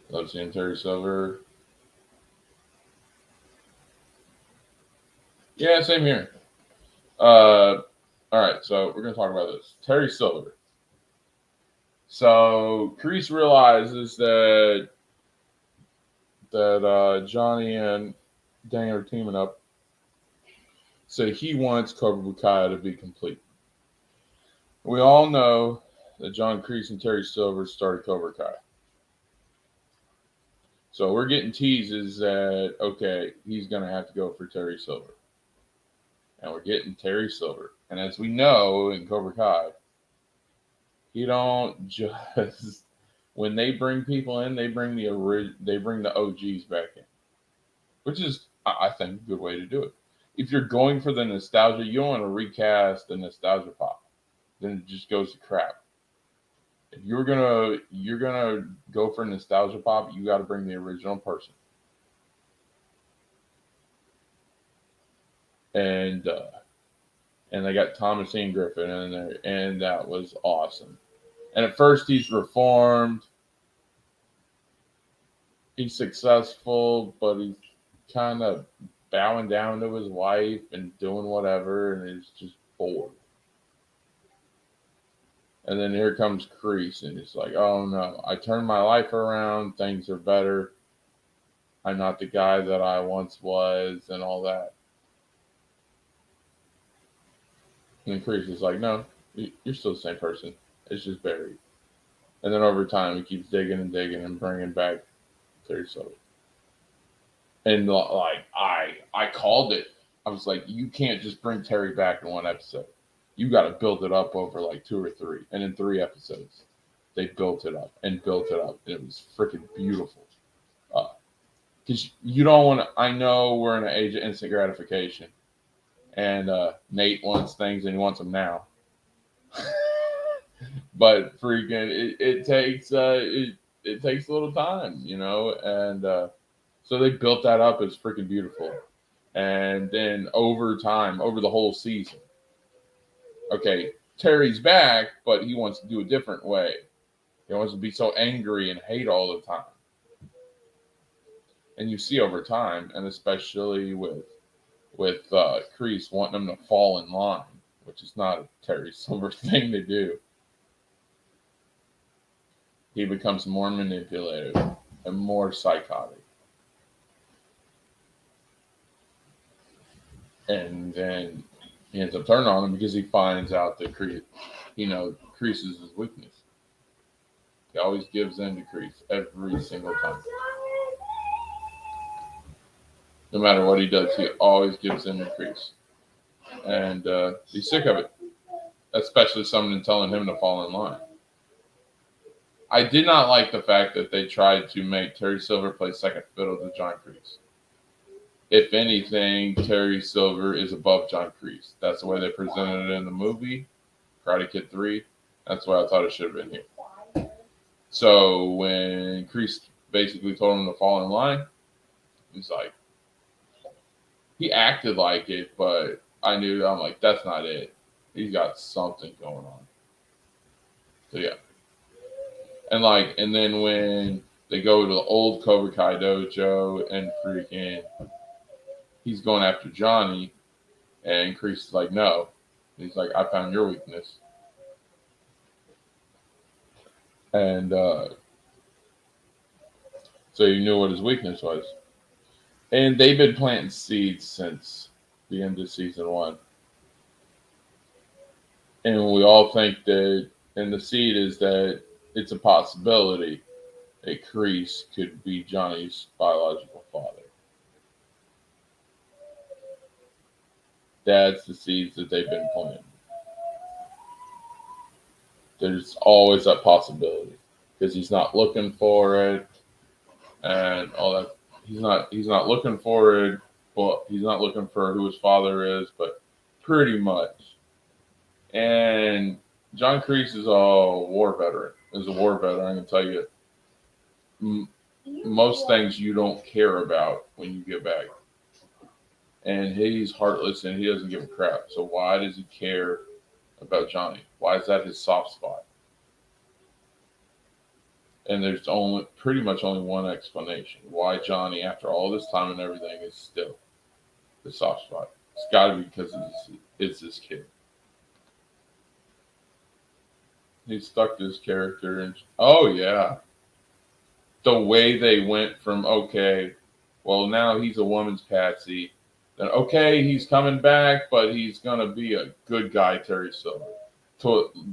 Speaker 1: Love seeing Terry Silver. Yeah, same here. All right, so we're going to talk about this. Terry Silver. So Kreese realizes that Johnny and Danny are teaming up. So he wants Cobra Kai to be complete. We all know that John Kreese and Terry Silver started Cobra Kai. So we're getting teases that, okay, he's going to have to go for Terry Silver. And we're getting Terry Silver. And as we know in Cobra Kai, he don't just when they bring people in, they bring the OGs back in. which is, I think, a good way to do it. If you're going for the nostalgia, you don't want to recast the nostalgia pop. Then it just goes to crap. If you're gonna go for nostalgia pop, you got to bring the original person. And and they got Thomas Ian Griffin in there, and that was awesome. And at first, he's reformed, he's successful, but he's kind of bowing down to his wife and doing whatever, and he's just bored. And then here comes Crease, and it's like, oh no, I turned my life around, things are better. I'm not the guy that I once was, and all that. And then Crease is like, no, you're still the same person. It's just buried. And then over time, he keeps digging and digging and bringing back Terry Silver. And like I called it. I was like, you can't just bring Terry back in one episode. You got to build it up over like 2 or 3, and in 3 episodes, they built it up and built it up, and it was freaking beautiful. Because you don't want to. I know we're in an age of instant gratification, and Nate wants things and he wants them now. But freaking, it takes it takes a little time, and so they built that up as freaking beautiful. And then over time, over the whole season, okay, Terry's back, but he wants to do a different way. He wants to be so angry and hate all the time. And you see over time, and especially with Kreese wanting him to fall in line, which is not a Terry Silver thing to do. He becomes more manipulative and more psychotic. And then he ends up turning on him because he finds out that Kreese is his weakness. He always gives in to Kreese every single time. No matter what he does, he always gives in to Kreese. And he's sick of it, especially someone telling him to fall in line. I did not like the fact that they tried to make Terry Silver play second fiddle to John Kreese. If anything, Terry Silver is above John Kreese. That's the way they presented it in the movie, Karate Kid 3. That's why I thought it should have been here. So when Kreese basically told him to fall in line, he's like, he acted like it, but I'm like, that's not it. He's got something going on. So yeah. And then when they go to the old Cobra Kai dojo and freaking he's going after Johnny, and Kreese is like, no. He's like, I found your weakness. And so you knew what his weakness was. And they've been planting seeds since the end of season 1. And we all think that, and the seed is that it's a possibility that Kreese could be Johnny's biological father. That's the seeds that they've been planting. There's always that possibility because he's not looking for it and all that. He's not looking for it, but he's not looking for who his father is, but pretty much. And John Kreese is a war veteran. As a war veteran, I can tell you most things you don't care about when you get back. And he's heartless and he doesn't give a crap. So why does he care about Johnny? Why is that his soft spot? And there's pretty much only one explanation. Why Johnny, after all this time and everything, is still the soft spot. It's got to be because it's this kid. He stuck to his character. And oh, yeah. The way they went from, okay, well, now he's a woman's patsy. Then, okay, he's coming back, but he's going to be a good guy, Terry Silver.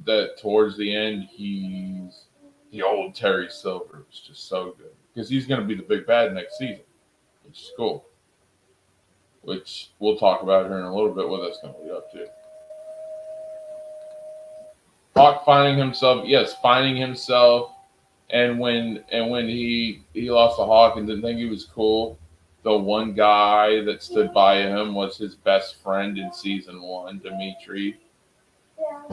Speaker 1: That towards the end, he's the old Terry Silver. It's just so good. Because he's going to be the big bad next season, which is cool. Which we'll talk about here in a little bit what that's going to lead up to. Hawk finding himself, and when he lost to Hawk and didn't think he was cool, The one guy that stood by him was his best friend in season one, Dimitri.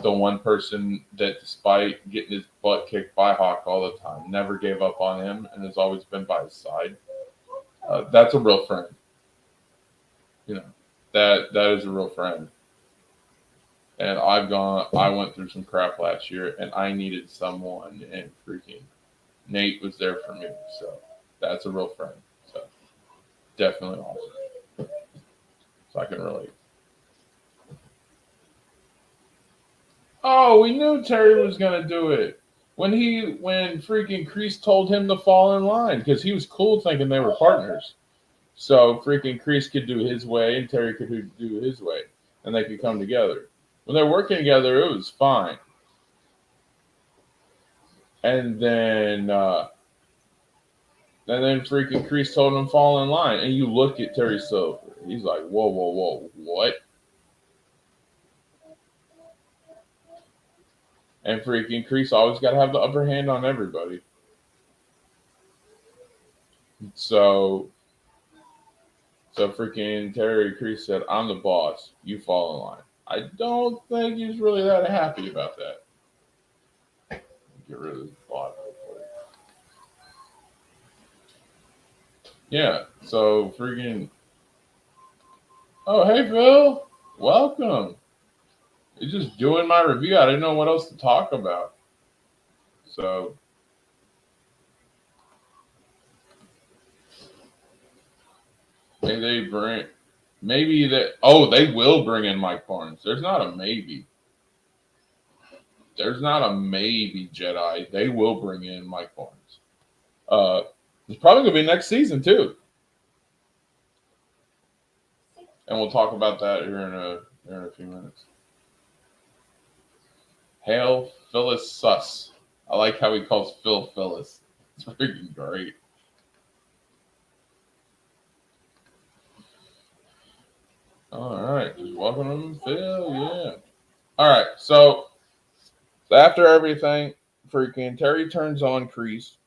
Speaker 1: The one person that, despite getting his butt kicked by Hawk all the time, never gave up on him and has always been by his side. That's a real friend. You know, that is a real friend. And I went through some crap last year, and I needed someone, and freaking Nate was there for me. So that's a real friend. So definitely awesome. So I can relate. Oh, we knew Terry was gonna do it when freaking Kreese told him to fall in line because he was cool thinking they were partners. So freaking Kreese could do his way and Terry could do his way, and they could come together. When they're working together, it was fine. And then freaking Kreese told him to fall in line, and you look at Terry Silver. He's like, whoa, whoa, whoa, what? And freaking Kreese always got to have the upper hand on everybody. So freaking Terry Crews said, "I'm the boss. You fall in line." I don't think he's really that happy about that. Get rid of his bot. Yeah. So freaking. Oh, hey Phil, welcome. You're just doing my review. I didn't know what else to talk about. So. Maybe they bring. Maybe that. Oh, they will bring in Mike Barnes. There's not a maybe. There's not a maybe, Jedi. They will bring in Mike Barnes. It's probably gonna be next season too, and we'll talk about that here in a few minutes. Hail Phyllis Suss. I like how he calls Phil Phyllis. It's freaking great. All right, just welcome him, Phil. Yeah. All right, so after everything, freaking Terry turns on Kreese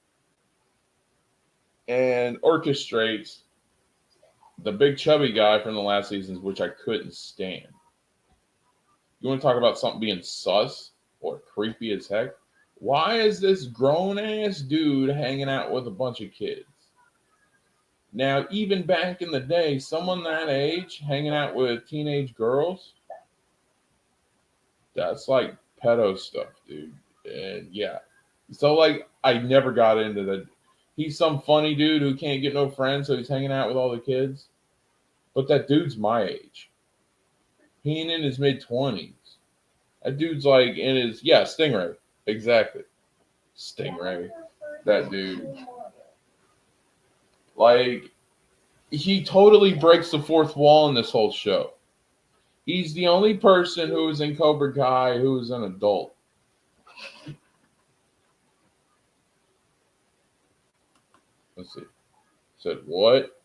Speaker 1: and orchestrates the big chubby guy from the last seasons, which I couldn't stand. You want to talk about something being sus or creepy as heck? Why is this grown ass dude hanging out with a bunch of kids? Now, even back in the day, someone that age hanging out with teenage girls, that's like pedo stuff, dude. And yeah. So, like, I never got into that. He's some funny dude who can't get no friends, so he's hanging out with all the kids. But that dude's my age. He ain't in his mid 20s. That dude's like in his, yeah, Stingray. Exactly. Stingray. That dude. Like, he totally breaks the fourth wall in this whole show. He's the only person who was in Cobra Kai who is an adult. Let's see. Said what?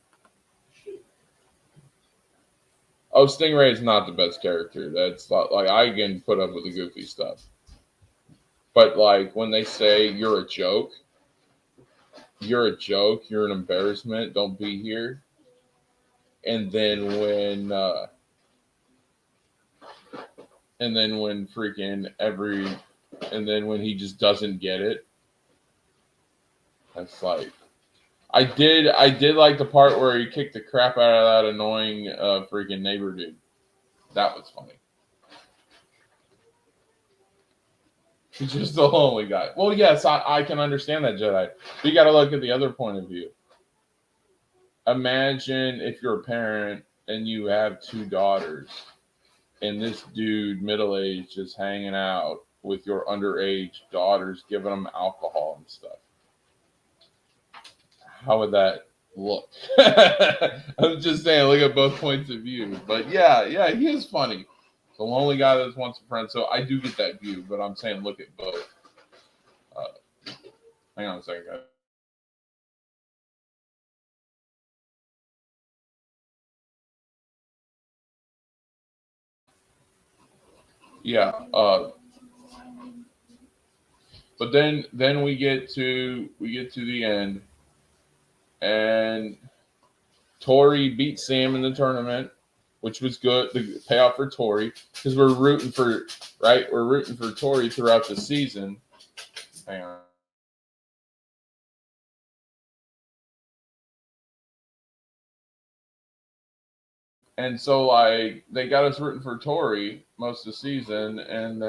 Speaker 1: Oh, Stingray is not the best character. That's not, like, I can put up with the goofy stuff. But like when they say you're a joke, you're a joke, you're an embarrassment, don't be here. And then when freaking and then when he just doesn't get it, that's like I did like the part where he kicked the crap out of that annoying freaking neighbor dude. That was funny. He's just the lonely guy. Well, yes, I can understand that, Jedi. But you got to look at the other point of view. Imagine if you're a parent and you have two daughters, and this dude, middle aged, is hanging out with your underage daughters, giving them alcohol and stuff. How would that look? I'm just saying, look at both points of view. But yeah, he is funny. The lonely guy that wants a friend. So I do get that view, but I'm saying look at both. Hang on a second, guys. Yeah. But then we get to the end, and Tori beat Sam in the tournament, which was good. The payoff for Tori because we're rooting for We're rooting for Tori throughout the season. Hang on. And so like they got us rooting for Tori most of the season, and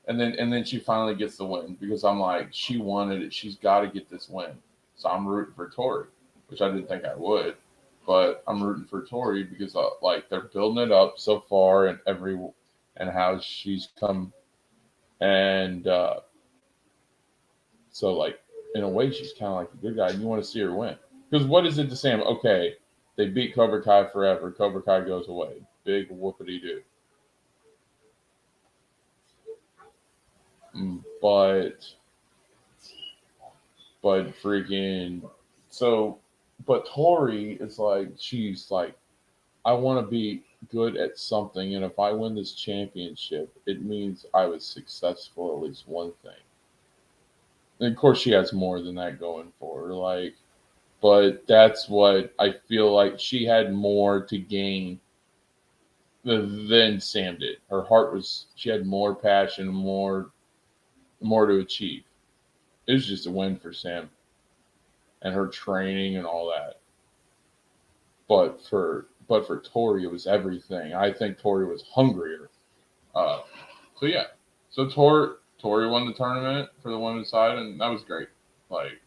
Speaker 1: then she finally gets the win because I'm like, she wanted it. She's got to get this win. So I'm rooting for Tori, which I didn't think I would, but I'm rooting for Tori because like they're building it up so far and how she's come, and so like in a way she's kind of like a good guy, and you want to see her win because what is it to Sam? Okay, they beat Cobra Kai forever. Cobra Kai goes away. Big whoopity doo. But freaking so but Tori is like she's like I want to be good at something, and if I win this championship it means I was successful at least one thing. And of course she has more than that going for her, like, but that's what I feel like she had more to gain than Sam did. Her heart was she had more passion, more to achieve. It was just a win for Sam and her training and all that. But for Tori, it was everything. I think Tori was hungrier. Uh, so yeah, so Tori won the tournament for the women's side, and that was great. Like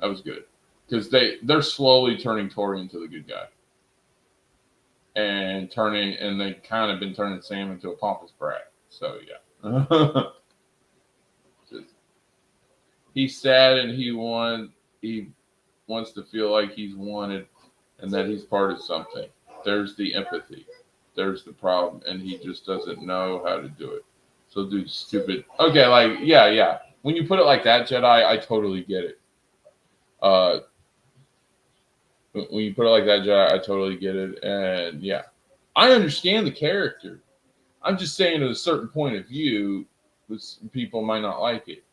Speaker 1: that was good because they're slowly turning Tori into the good guy, and they kind of been turning Sam into a pompous brat. So yeah, he's sad and he wants to feel like he's wanted and that he's part of something. There's the empathy. There's the problem, and he just doesn't know how to do it. So, dude, stupid. Okay, like, yeah. When you put it like that, Jedi, I totally get it. Uh, when you put it like that, Jedi, I totally get it. And yeah, I understand the character. I'm just saying, at a certain point of view, people might not like it.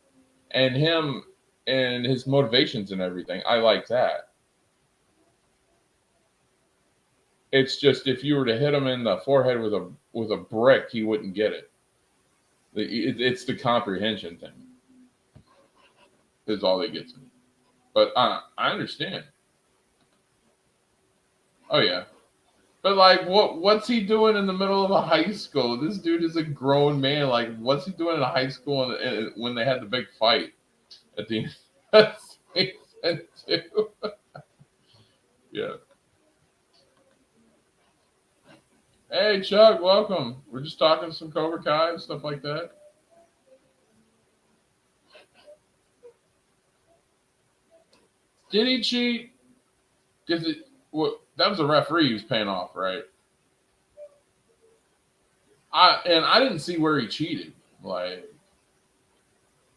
Speaker 1: And him and his motivations and everything, I like that. It's just if you were to hit him in the forehead with a brick, he wouldn't get it. It's the comprehension thing. Is all that gets me. But I understand. Oh yeah. But like, what's he doing in the middle of a high school? This dude is a grown man. Like, what's he doing in a high school when they had the big fight at the end of season two? Yeah. Hey Chuck, welcome. We're just talking some Cobra Kai and stuff like that. Did he cheat? Because that was a referee he was paying off, right? I didn't see where he cheated. Like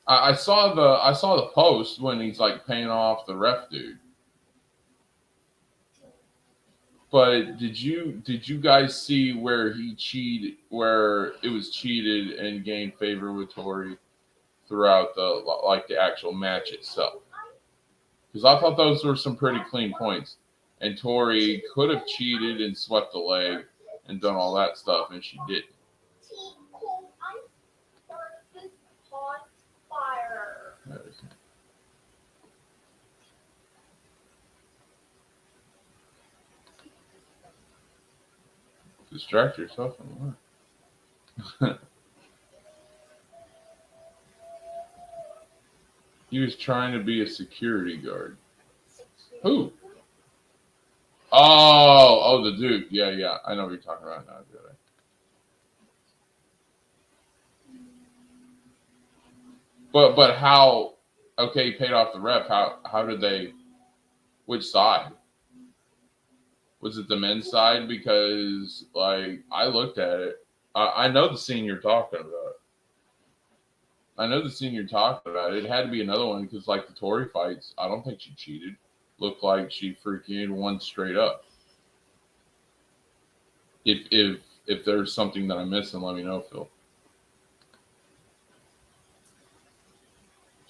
Speaker 1: I saw the post when he's like paying off the ref dude. But did you guys see where he cheated? Where it was cheated and gained favor with Tori throughout the actual match itself? Because I thought those were some pretty clean points. And Tori could have cheated and swept the leg and done all that stuff, and she didn't. Distract yourself from work. He was trying to be a security guard. Who? Oh, the dude. Yeah. I know what you're talking about now. But how? Okay, he paid off the ref. How did they? Which side? Was it the men's side? Because like I looked at it, I know the scene you're talking about. I know the scene you're talking about. It had to be another one because like the Tory fights, I don't think she cheated. Looked like she freaking won straight up. If there's something that I'm missing, let me know, Phil.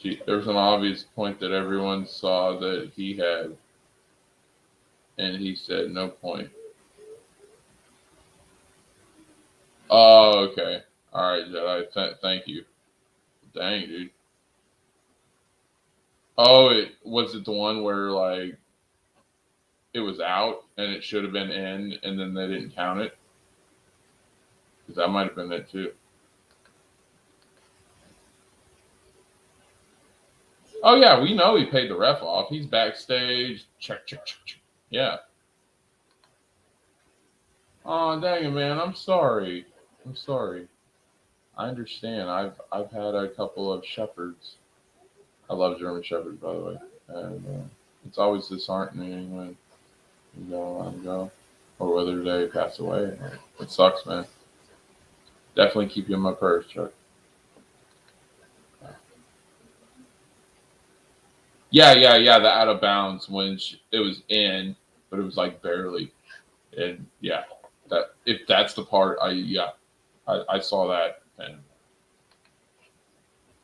Speaker 1: There was an obvious point that everyone saw that he had, and he said, no point. Oh, okay. All right, Jedi. Thank you. Dang, dude. Oh, was it the one where like it was out and it should have been in, and then they didn't count it? Because that might have been it too. Oh yeah, we know he paid the ref off. He's backstage. Check. Yeah. Oh dang it, man. I'm sorry. I understand. I've had a couple of shepherds. I love German shepherds, by the way, and it's always disheartening when you don't let them go, or whether they pass away. It sucks, man. Definitely keep you in my prayers, Chuck. Yeah. The out of bounds when it was in, but it was like barely. And yeah, that if that's the part, I saw that and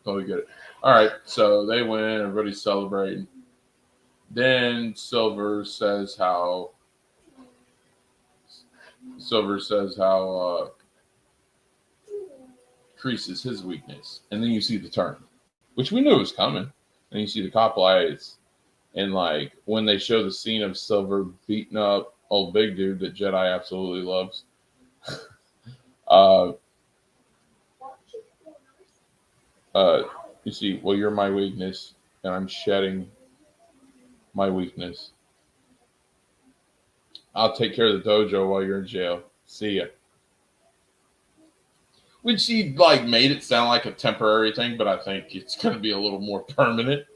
Speaker 1: totally get it. All right, so they win. Everybody's celebrating. Then Silver says how Kreese is his weakness, and then you see the turn, which we knew was coming. And you see the cop lights, and like when they show the scene of Silver beating up old big dude that Jedi absolutely loves. uh, you see, well, you're my weakness, and I'm shedding my weakness. I'll take care of the dojo while you're in jail. See ya. Which she like made it sound like a temporary thing, but I think it's going to be a little more permanent.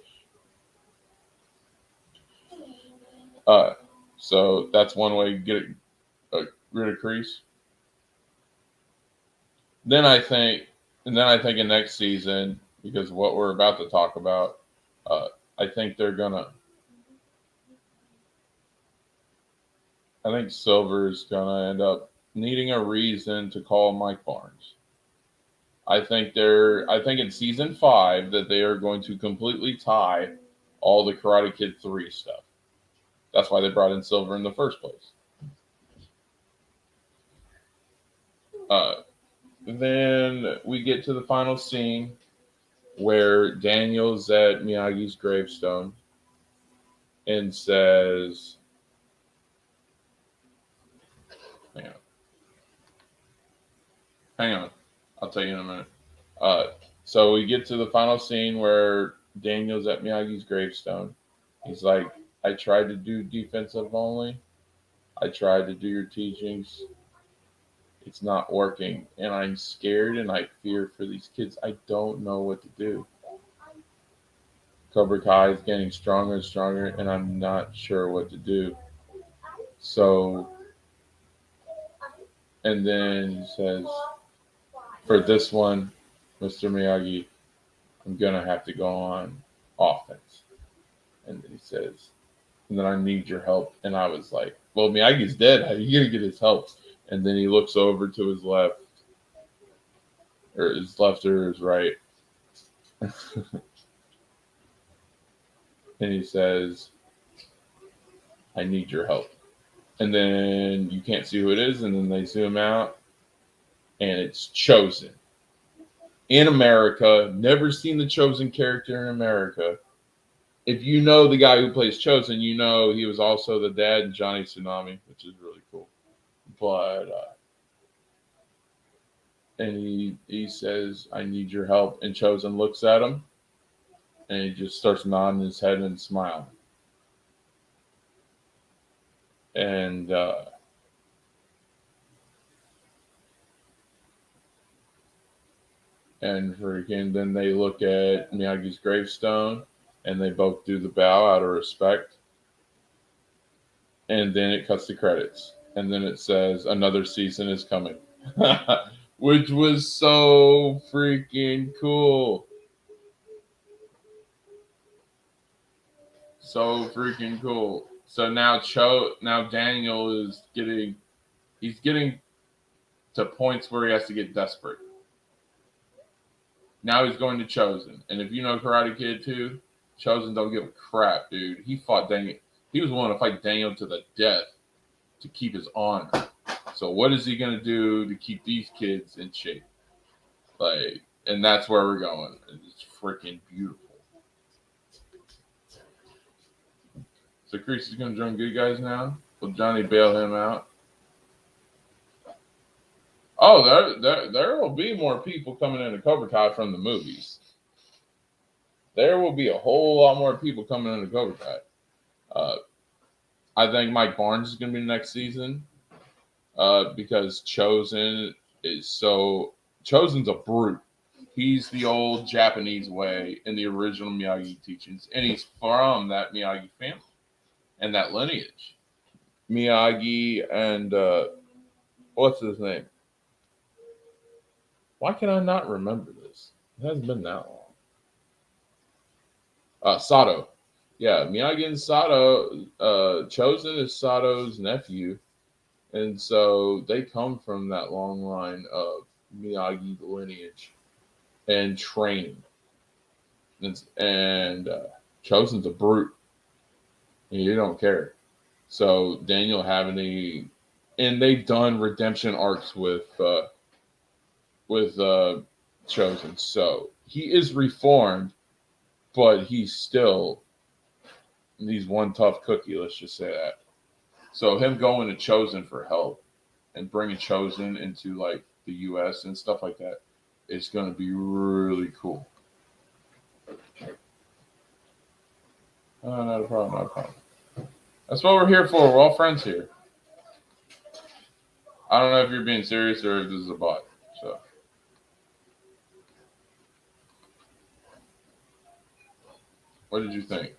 Speaker 1: So that's one way to get rid of Kreese. Then I think in next season, because what we're about to talk about, I think I think Silver's gonna end up needing a reason to call Mike Barnes. I think in season 5 that they are going to completely tie all the Karate Kid 3 stuff. That's why they brought in Silver in the first place. Then we get to the final scene where Daniel's at Miyagi's gravestone and says, hang on. I'll tell you in a minute. So we get to the final scene where Daniel's at Miyagi's gravestone. He's like, I tried to do defensive only. I tried to do your teachings. It's not working. And I'm scared and I fear for these kids. I don't know what to do. Cobra Kai is getting stronger and stronger, and I'm not sure what to do. So, and then he says, for this one, Mr. Miyagi, I'm going to have to go on offense. And he says, and then I need your help. And I was like, well, Miyagi's dead. How are you going to get his help? And then he looks over to his left, or his right. And he says, I need your help. And then you can't see who it is. And then they zoom out, and it's Chosen. In America, never seen the Chosen character in America. If you know the guy who plays Chosen, you know he was also the dad in Johnny Tsunami, which is really cool. But and he says, I need your help. And Chosen looks at him, and he just starts nodding his head and smiling. And freaking then they look at Miyagi's gravestone, and they both do the bow out of respect. And then it cuts the credits. And then it says, another season is coming. Which was so freaking cool. So freaking cool. So now Daniel is getting to points where he has to get desperate. Now he's going to Chosen. And if you know Karate Kid too, Chosen don't give a crap, dude. He fought Daniel. He was willing to fight Daniel to the death to keep his honor. So what is he going to do to keep these kids in shape? Like, and that's where we're going. It's freaking beautiful. So Kreese is going to join Good Guys now. Will Johnny bail him out? Oh, there will be more people coming into Cobra Kai from the movies. There will be a whole lot more people coming into Cobra Kai. I think Mike Barnes is going to be next season because Chosen is so... Chosen's a brute. He's the old Japanese way in the original Miyagi teachings, and he's from that Miyagi family and that lineage. Miyagi and what's his name? Why can I not remember this? It hasn't been that long. Sato. Yeah, Miyagi and Sato. Chosen is Sato's nephew, and so they come from that long line of Miyagi lineage and training. And Chosen's a brute, and you don't care. So Daniel having and they've done redemption arcs with Chosen. So he is reformed, but he's one tough cookie. Let's just say that. So him going to Chosen for help and bringing Chosen into like the U.S. and stuff like that is going to be really cool. Not a problem. Not a problem. That's what we're here for. We're all friends here. I don't know if you're being serious or if this is a bot. So. What did you think?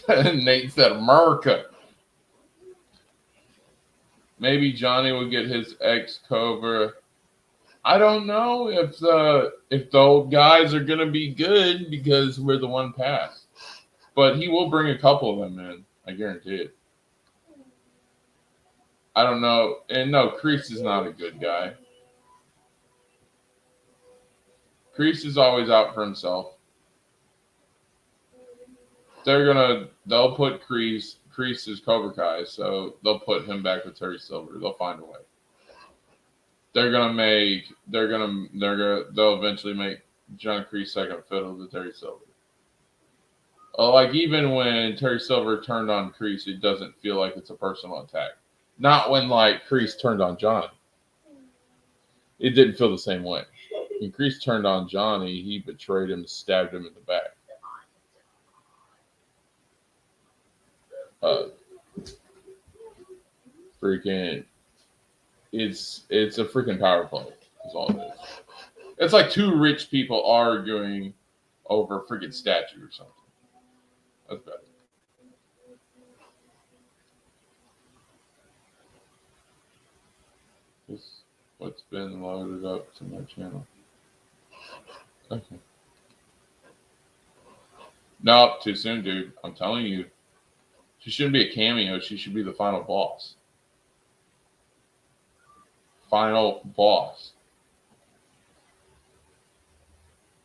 Speaker 1: Nate said America. Maybe Johnny will get his ex-Cobra. I don't know if the old guys are going to be good because we're the one past. But he will bring a couple of them in. I guarantee it. I don't know. And no, Kreese is not a good guy. Kreese is always out for himself. They'll put Kreese is Cobra Kai, so they'll put him back with Terry Silver. They'll find a way. They'll eventually make John Kreese second fiddle to Terry Silver. Like even when Terry Silver turned on Kreese, it doesn't feel like it's a personal attack. Not when like Kreese turned on Johnny. It didn't feel the same way. When Kreese turned on Johnny, he betrayed him, stabbed him in the back. Freaking, it's a freaking power play. Is all it is. It's like two rich people arguing over a freaking statue or something. That's better. This what's been loaded up to my channel. Okay. Nope, too soon, dude. I'm telling you. She shouldn't be a cameo. She should be the final boss. Final boss.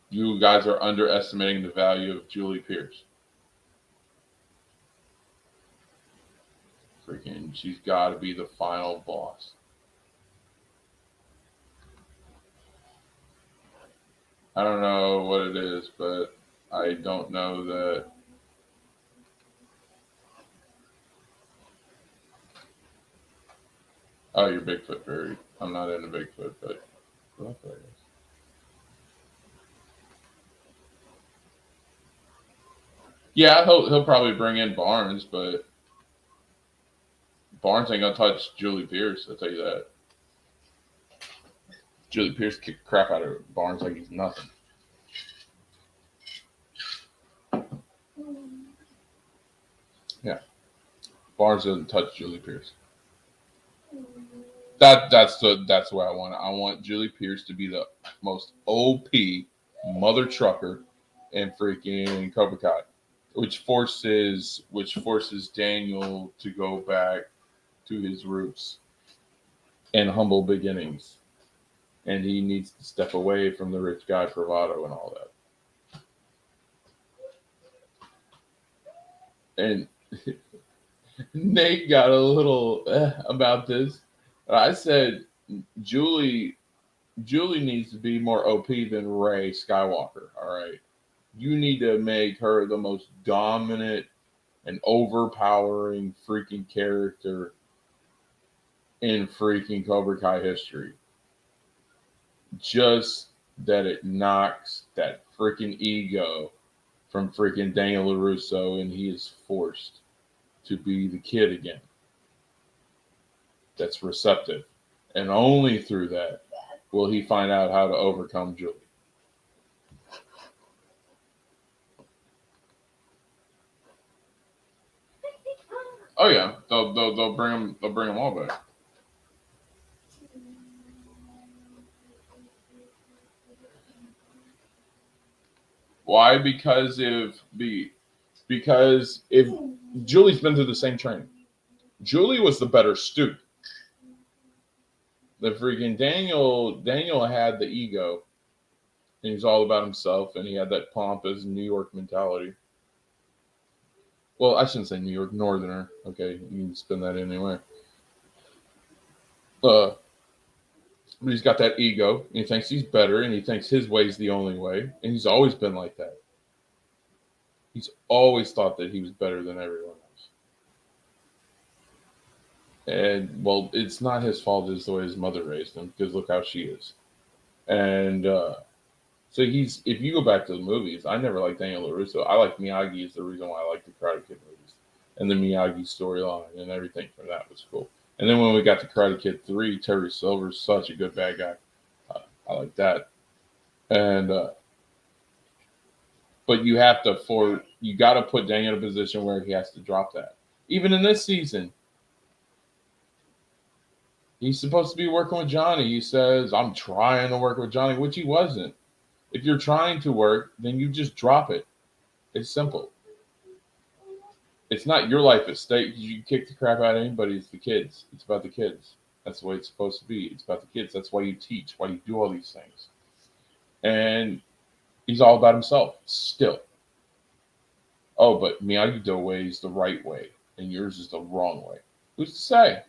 Speaker 1: You guys are underestimating the value of Julie Pierce. Freaking, she's got to be the final boss. I don't know what it is, but I don't know that. Oh, you're Bigfoot fairy. I'm not into Bigfoot, but well, there it is. Yeah, he'll probably bring in Barnes, but Barnes ain't gonna touch Julie Pierce. I'll tell you that. Julie Pierce kicked the crap out of Barnes like he's nothing. Yeah, Barnes doesn't touch Julie Pierce. That's what I want. I want Julie Pierce to be the most OP mother trucker in freaking Cobra Kai, which forces Daniel to go back to his roots and humble beginnings. and he needs to step away from the rich guy bravado and all that. And Nate got a little about this. I said Julie needs to be more OP than Rey Skywalker. All right, you need to make her the most dominant and overpowering freaking character in freaking Cobra Kai history. Just that it knocks that freaking ego from freaking Daniel LaRusso, and he is forced to be the kid again. That's receptive. And only through that will he find out how to overcome Julie. Oh yeah, they'll bring him all back. Why? Because if Julie's been through the same training, Julie was the better student. The freaking Daniel had the ego, and he was all about himself, and he had that pompous New York mentality. Well, I shouldn't say New York, Northerner. Okay, you can spin that in anyway. But he's got that ego, and he thinks he's better, and he thinks his way's the only way, and he's always been like that. He's always thought that he was better than everyone else. And, well, it's not his fault, it's the way his mother raised him, because look how she is. And so if you go back to the movies, I never liked Daniel LaRusso. I like Miyagi is the reason why I like the Karate Kid movies. And the Miyagi storyline and everything from that was cool. And then when we got to Karate Kid 3, Terry Silver's such a good bad guy. I like that. And but you got to put Daniel in a position where he has to drop that. Even in this season, he's supposed to be working with Johnny. He says, I'm trying to work with Johnny, which he wasn't. If you're trying to work, then you just drop it. It's simple. It's not your life at stake. You kick the crap out of anybody. It's the kids. It's about the kids. That's the way it's supposed to be. It's about the kids. That's why you teach, why you do all these things. And he's all about himself still. Oh, but Miyagi-Do way is the right way, and yours is the wrong way. Who's to say?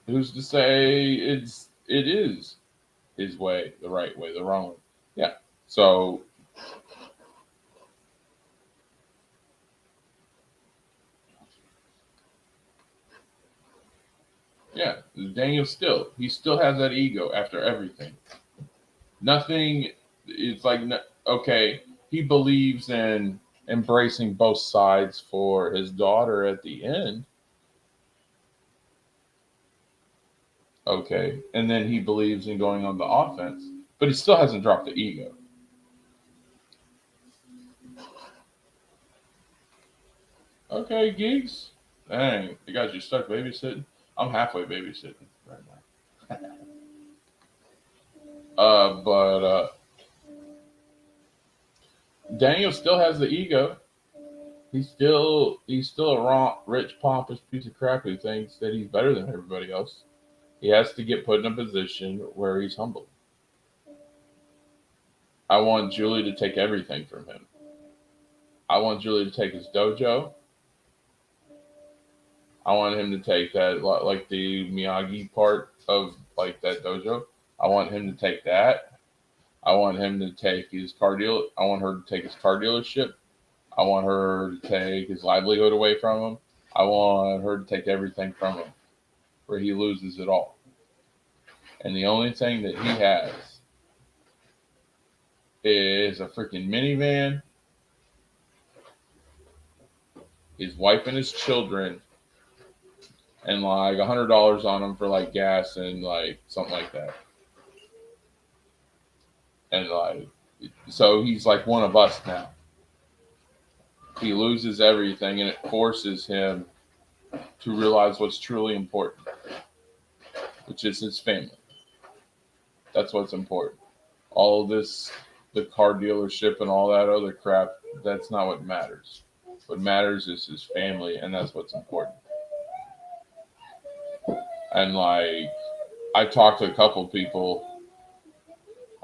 Speaker 1: Who's to say it is his way, the right way, the wrong way? Yeah. So yeah, Daniel he still has that ego after everything. Nothing. It's like okay, he believes in embracing both sides for his daughter at the end. Okay, and then he believes in going on the offense, but he still hasn't dropped the ego. Okay, geeks. Dang, you guys, you stuck babysitting. I'm halfway babysitting right now. But Daniel still has the ego. He's still a rich, pompous piece of crap who thinks that he's better than everybody else. He has to get put in a position where he's humble. I want Julie to take everything from him. I want Julie to take his dojo. I want him to take that, like the Miyagi part of like that dojo. I want him to take that. I want him to take his car deal. I want her to take his car dealership. I want her to take his livelihood away from him. I want her to take everything from him, where he loses it all. And the only thing that he has is a freaking minivan, his wife and his children, and like $100 on him for like gas and like something like that. And like, so he's like one of us now. He loses everything, and it forces him to realize what's truly important, which is his family. That's what's important. All of this, the car dealership and all that other crap, that's not what matters. What matters is his family, and that's what's important. And like, I've talked to a couple of people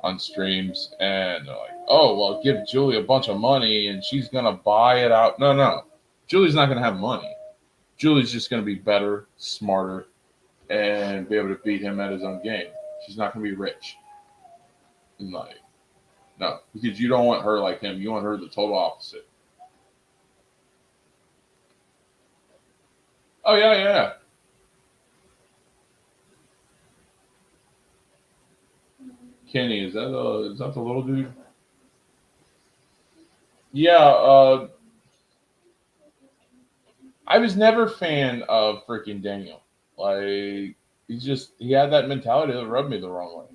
Speaker 1: on streams, and they're like, "Oh, well, give Julie a bunch of money, and she's gonna buy it out." No, no, Julie's not gonna have money. Julie's just gonna be better, smarter, and be able to beat him at his own game. She's not gonna be rich. And like, no, because you don't want her like him. You want her the total opposite. Oh yeah, yeah. Kenny, is that the little dude? Yeah, I was never a fan of freaking Daniel. Like he had that mentality that rubbed me the wrong way.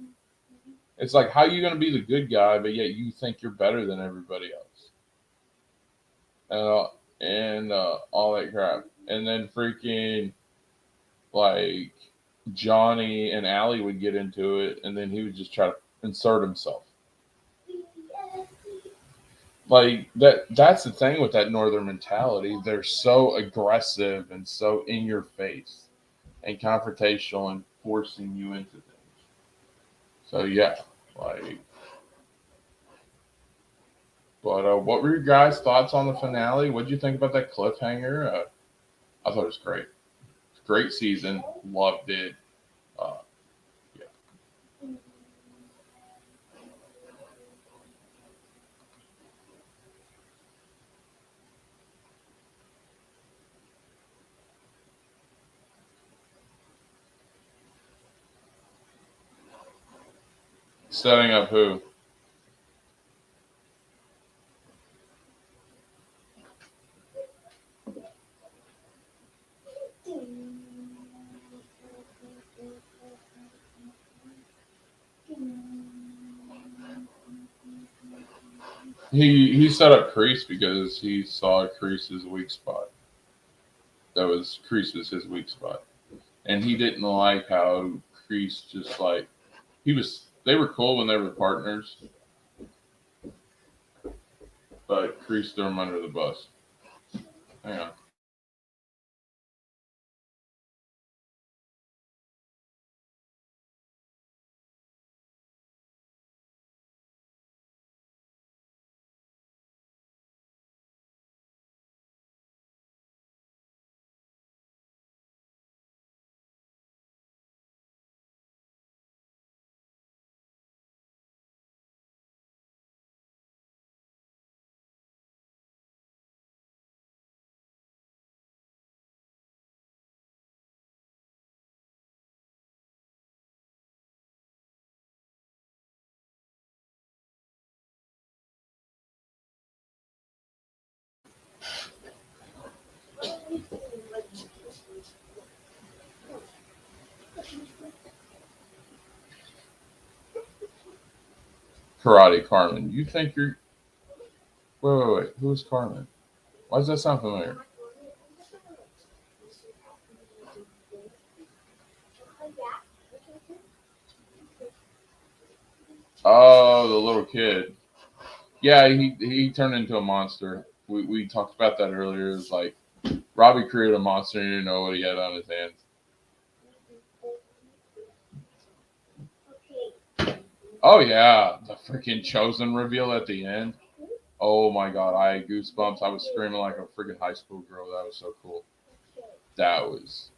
Speaker 1: It's like how you gonna be the good guy, but yet you think you're better than everybody else, and all that crap. And then freaking like Johnny and Allie would get into it, and then he would just try to insert himself. Like that's the thing with that northern mentality. They're so aggressive and so in your face and confrontational and forcing you into things. So yeah, like but what were your guys' thoughts on the finale? What did you think about that cliffhanger? I thought it was great. Great season. Loved it. Uh, yeah. Setting up who? He set up Crease because he saw Crease's weak spot. That was Crease was his weak spot, and he didn't like how Crease just like he was. They were cool when they were partners, but Crease threw him under the bus. Hang on. Karate Carmen. You think you're wait. Who is Carmen? Why does that sound familiar? Oh, the little kid. Yeah, he turned into a monster. We talked about that earlier. It was like Robbie created a monster and he didn't know what he had on his hands. Oh yeah, the freaking chosen reveal at the end. Oh my god, I had goosebumps. I was screaming like a freaking high school girl. That was so cool. That was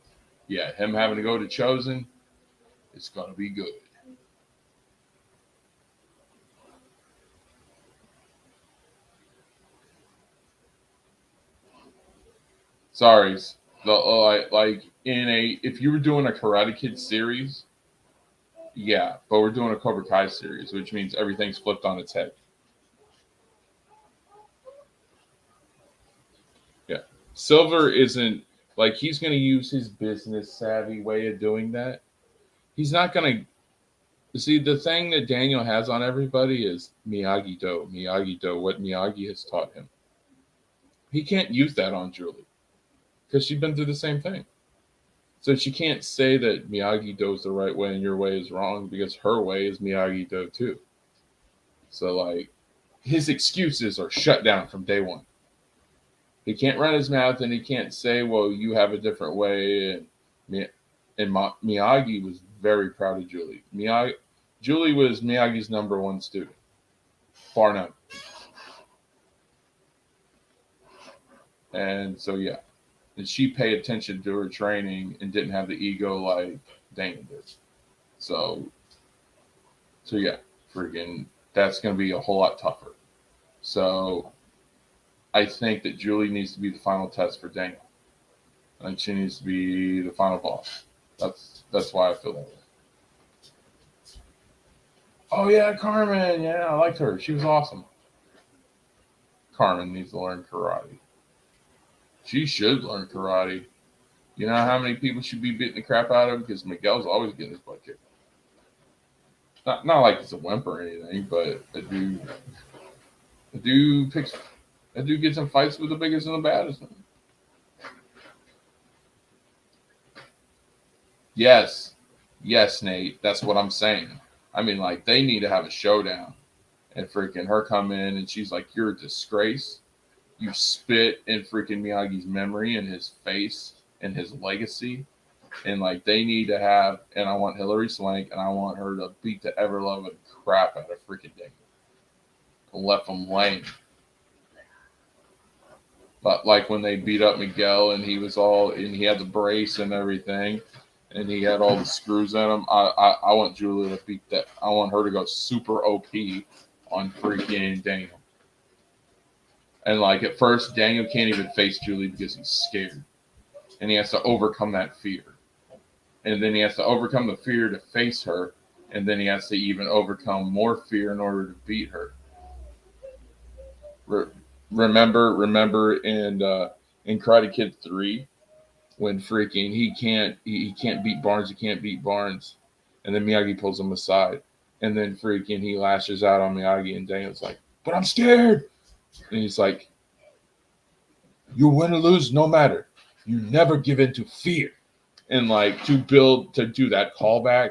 Speaker 1: yeah, him having to go to chosen. It's gonna be good. Sorry, the like in a if you were doing a Karate Kid series, yeah, but we're doing a Cobra Kai series, which means everything's flipped on its head. Yeah, Silver isn't like he's going to use his business savvy way of doing that. He's not going to see the thing that Daniel has on everybody is Miyagi Do, Miyagi Do, what Miyagi has taught him. He can't use that on Julie because she's been through the same thing. So she can't say that Miyagi Do is the right way and your way is wrong because her way is Miyagi Do too. So like his excuses are shut down from day one. He can't run his mouth and he can't say, "Well, you have a different way," And Miyagi was very proud of Julie. Julie was Miyagi's #1 student, far none. And so yeah, and she paid attention to her training and didn't have the ego like Dana did. So yeah, freaking that's going to be a whole lot tougher. So I think that Julie needs to be the final test for Dana. I think she needs to be the final boss. That's why I feel that way. Oh yeah, Carmen. Yeah, I liked her. She was awesome. Carmen needs to learn karate. She should learn karate. You know how many people should be beating the crap out of him? Because Miguel's always getting his butt kicked. Not like it's a wimp or anything, but a dude gets in fights with the biggest and the baddest. Yes, Nate. That's what I'm saying. I mean, like they need to have a showdown, and freaking her come in and she's like, "You're a disgrace. You spit in freaking Miyagi's memory and his face and his legacy." And like they need to have, and I want Hillary Swank, and I want her to beat the ever loving crap out of freaking Daniel. Left him lame. But like when they beat up Miguel and he had the brace and everything, and he had all the screws in him. I want Julia to beat that. I want her to go super OP on freaking Daniel. And like at first, Daniel can't even face Julie because he's scared, and he has to overcome that fear. And then he has to overcome the fear to face her, and then he has to even overcome more fear in order to beat her. Remember in Karate Kid 3 when freaking he can't beat Barnes, and then Miyagi pulls him aside, and then freaking he lashes out on Miyagi, and Daniel's like, "But I'm scared," and he's like, "You win or lose, no matter. You never give in to fear." And like to do that callback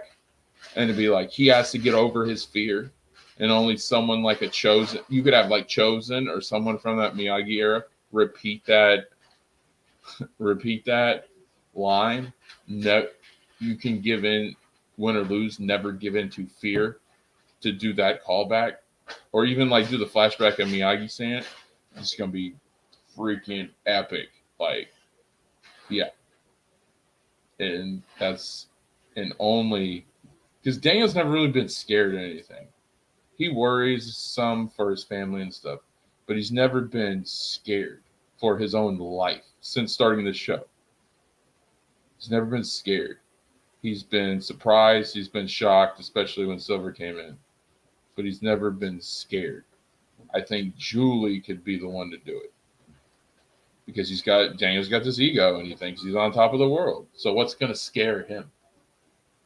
Speaker 1: and to be like he has to get over his fear, and only someone like a Chosen, you could have like Chosen or someone from that Miyagi era repeat that line. No, you can give in, win or lose, never give in to fear. To do that callback, or even like do the flashback of Miyagi saying it, it's gonna be freaking epic. Like, yeah. And only because Daniel's never really been scared of anything. He worries some for his family and stuff, but he's never been scared for his own life since starting the show. He's never been scared. He's been surprised. He's been shocked, especially when Silver came in, but he's never been scared. I think Julie could be the one to do it. Because Daniel's got this ego and he thinks he's on top of the world. So what's going to scare him?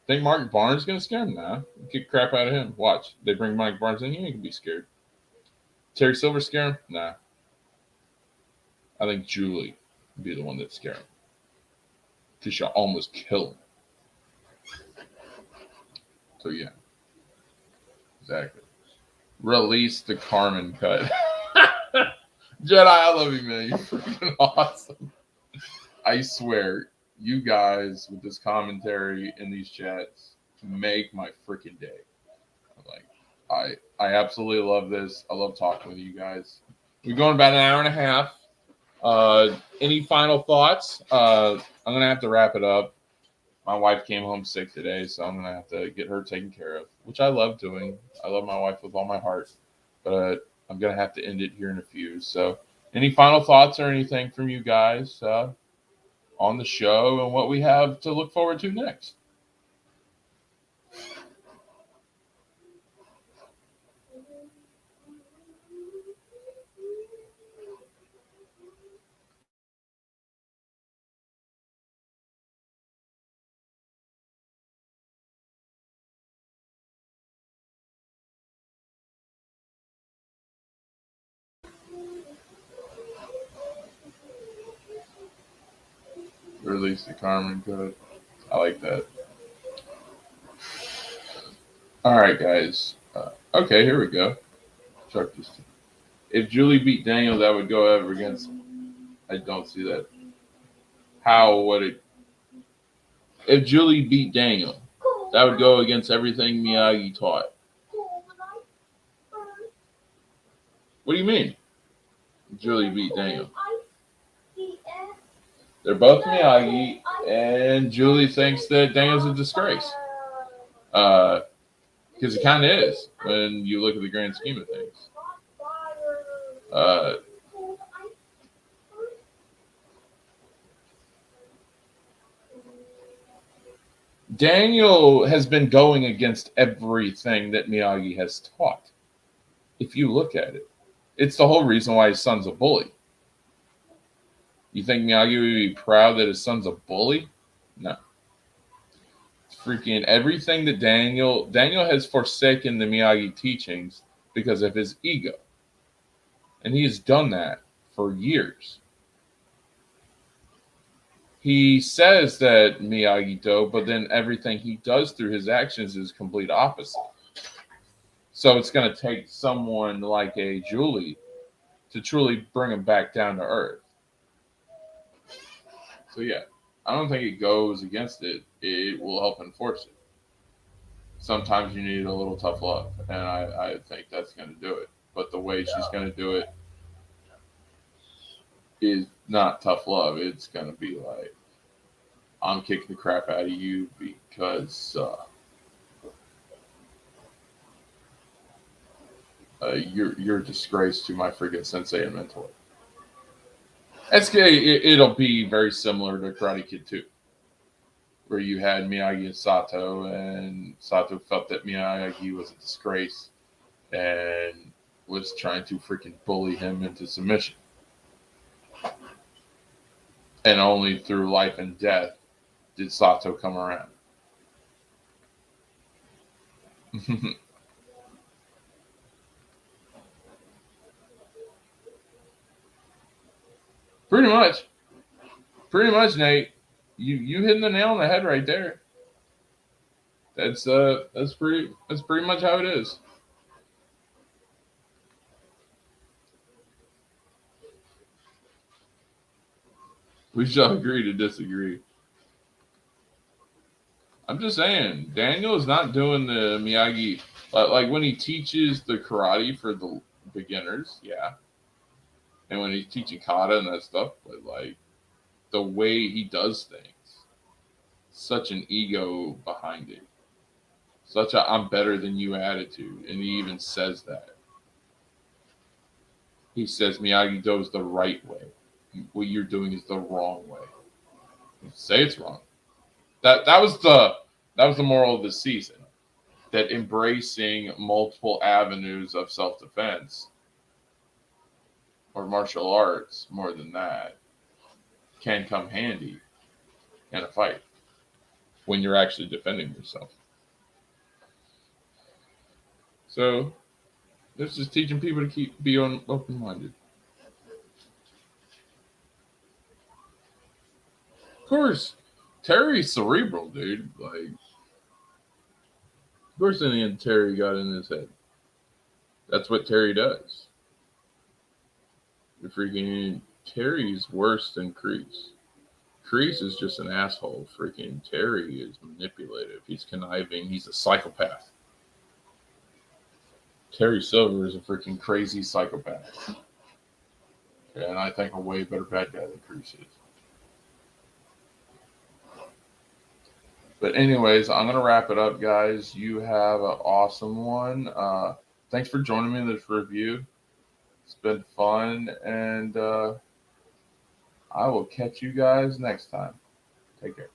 Speaker 1: Think Mark Barnes is going to scare him? Nah. Kick crap out of him. Watch. They bring Mike Barnes in. He ain't going to be scared. Terry Silver scare him? Nah. I think Julie would be the one that scare him. Because she'll almost kill him. So yeah. Exactly. Release the Carmen cut. Jedi, I love you, man. You're freaking awesome. I swear, you guys with this commentary in these chats make my freaking day. Like, I absolutely love this. I love talking with you guys. We're going about an hour and a half. Any final thoughts? I'm gonna have to wrap it up. My wife came home sick today, so I'm gonna have to get her taken care of, which I love doing. I love my wife with all my heart, but I'm going to have to end it here in a few. So any final thoughts or anything from you guys on the show and what we have to look forward to next? Release the Carmen code. I like that. All right, guys. Okay, here we go. If Julie beat Daniel, that would go ever against. I don't see that. How would it? If Julie beat Daniel, that would go against everything Miyagi taught. What do you mean? Julie beat Daniel. They're both Miyagi, and Julie thinks that Daniel's a disgrace. Because it kind of is when you look at the grand scheme of things. Daniel has been going against everything that Miyagi has taught. If you look at it, it's the whole reason why his son's a bully. You think Miyagi would be proud that his son's a bully? No. It's freaking everything that Daniel has forsaken the Miyagi teachings because of his ego. And he has done that for years. He says that Miyagi-Do, but then everything he does through his actions is complete opposite. So it's going to take someone like a Julie to truly bring him back down to earth. So yeah, I don't think it goes against it. It will help enforce it. Sometimes you need a little tough love, and I think that's going to do it. But the way she's going to do it is not tough love. It's going to be like, I'm kicking the crap out of you because you're a disgrace to my freaking sensei and mentor. It'll be very similar to Karate Kid 2, where you had Miyagi and Sato felt that Miyagi was a disgrace and was trying to freaking bully him into submission. And only through life and death did Sato come around. Pretty much, Nate. You hitting the nail on the head right there. That's pretty much how it is. We shall agree to disagree. I'm just saying, Daniel is not doing the Miyagi like when he teaches the karate for the beginners, yeah. And when he's teaching kata and that stuff, but like the way he does things, such an ego behind it, such a I'm better than you attitude, and he even says that. He says Miyagi-Do is the right way. What you're doing is the wrong way. Say it's wrong. That was the moral of the season. That embracing multiple avenues of self-defense or martial arts, more than that, can come handy in a fight when you're actually defending yourself. So this is teaching people to be open-minded. Of course, Terry's cerebral, dude. Like, of course, in the end, Terry got in his head. That's what Terry does. The freaking Terry's worse than Kreese. Kreese is just an asshole. Freaking Terry is manipulative. He's conniving. He's a psychopath. Terry Silver is a freaking crazy psychopath. And I think a way better bad guy than Kreese is. But anyways, I'm going to wrap it up, guys. You have an awesome one. Thanks for joining me in this review. It's been fun, and I will catch you guys next time. Take care.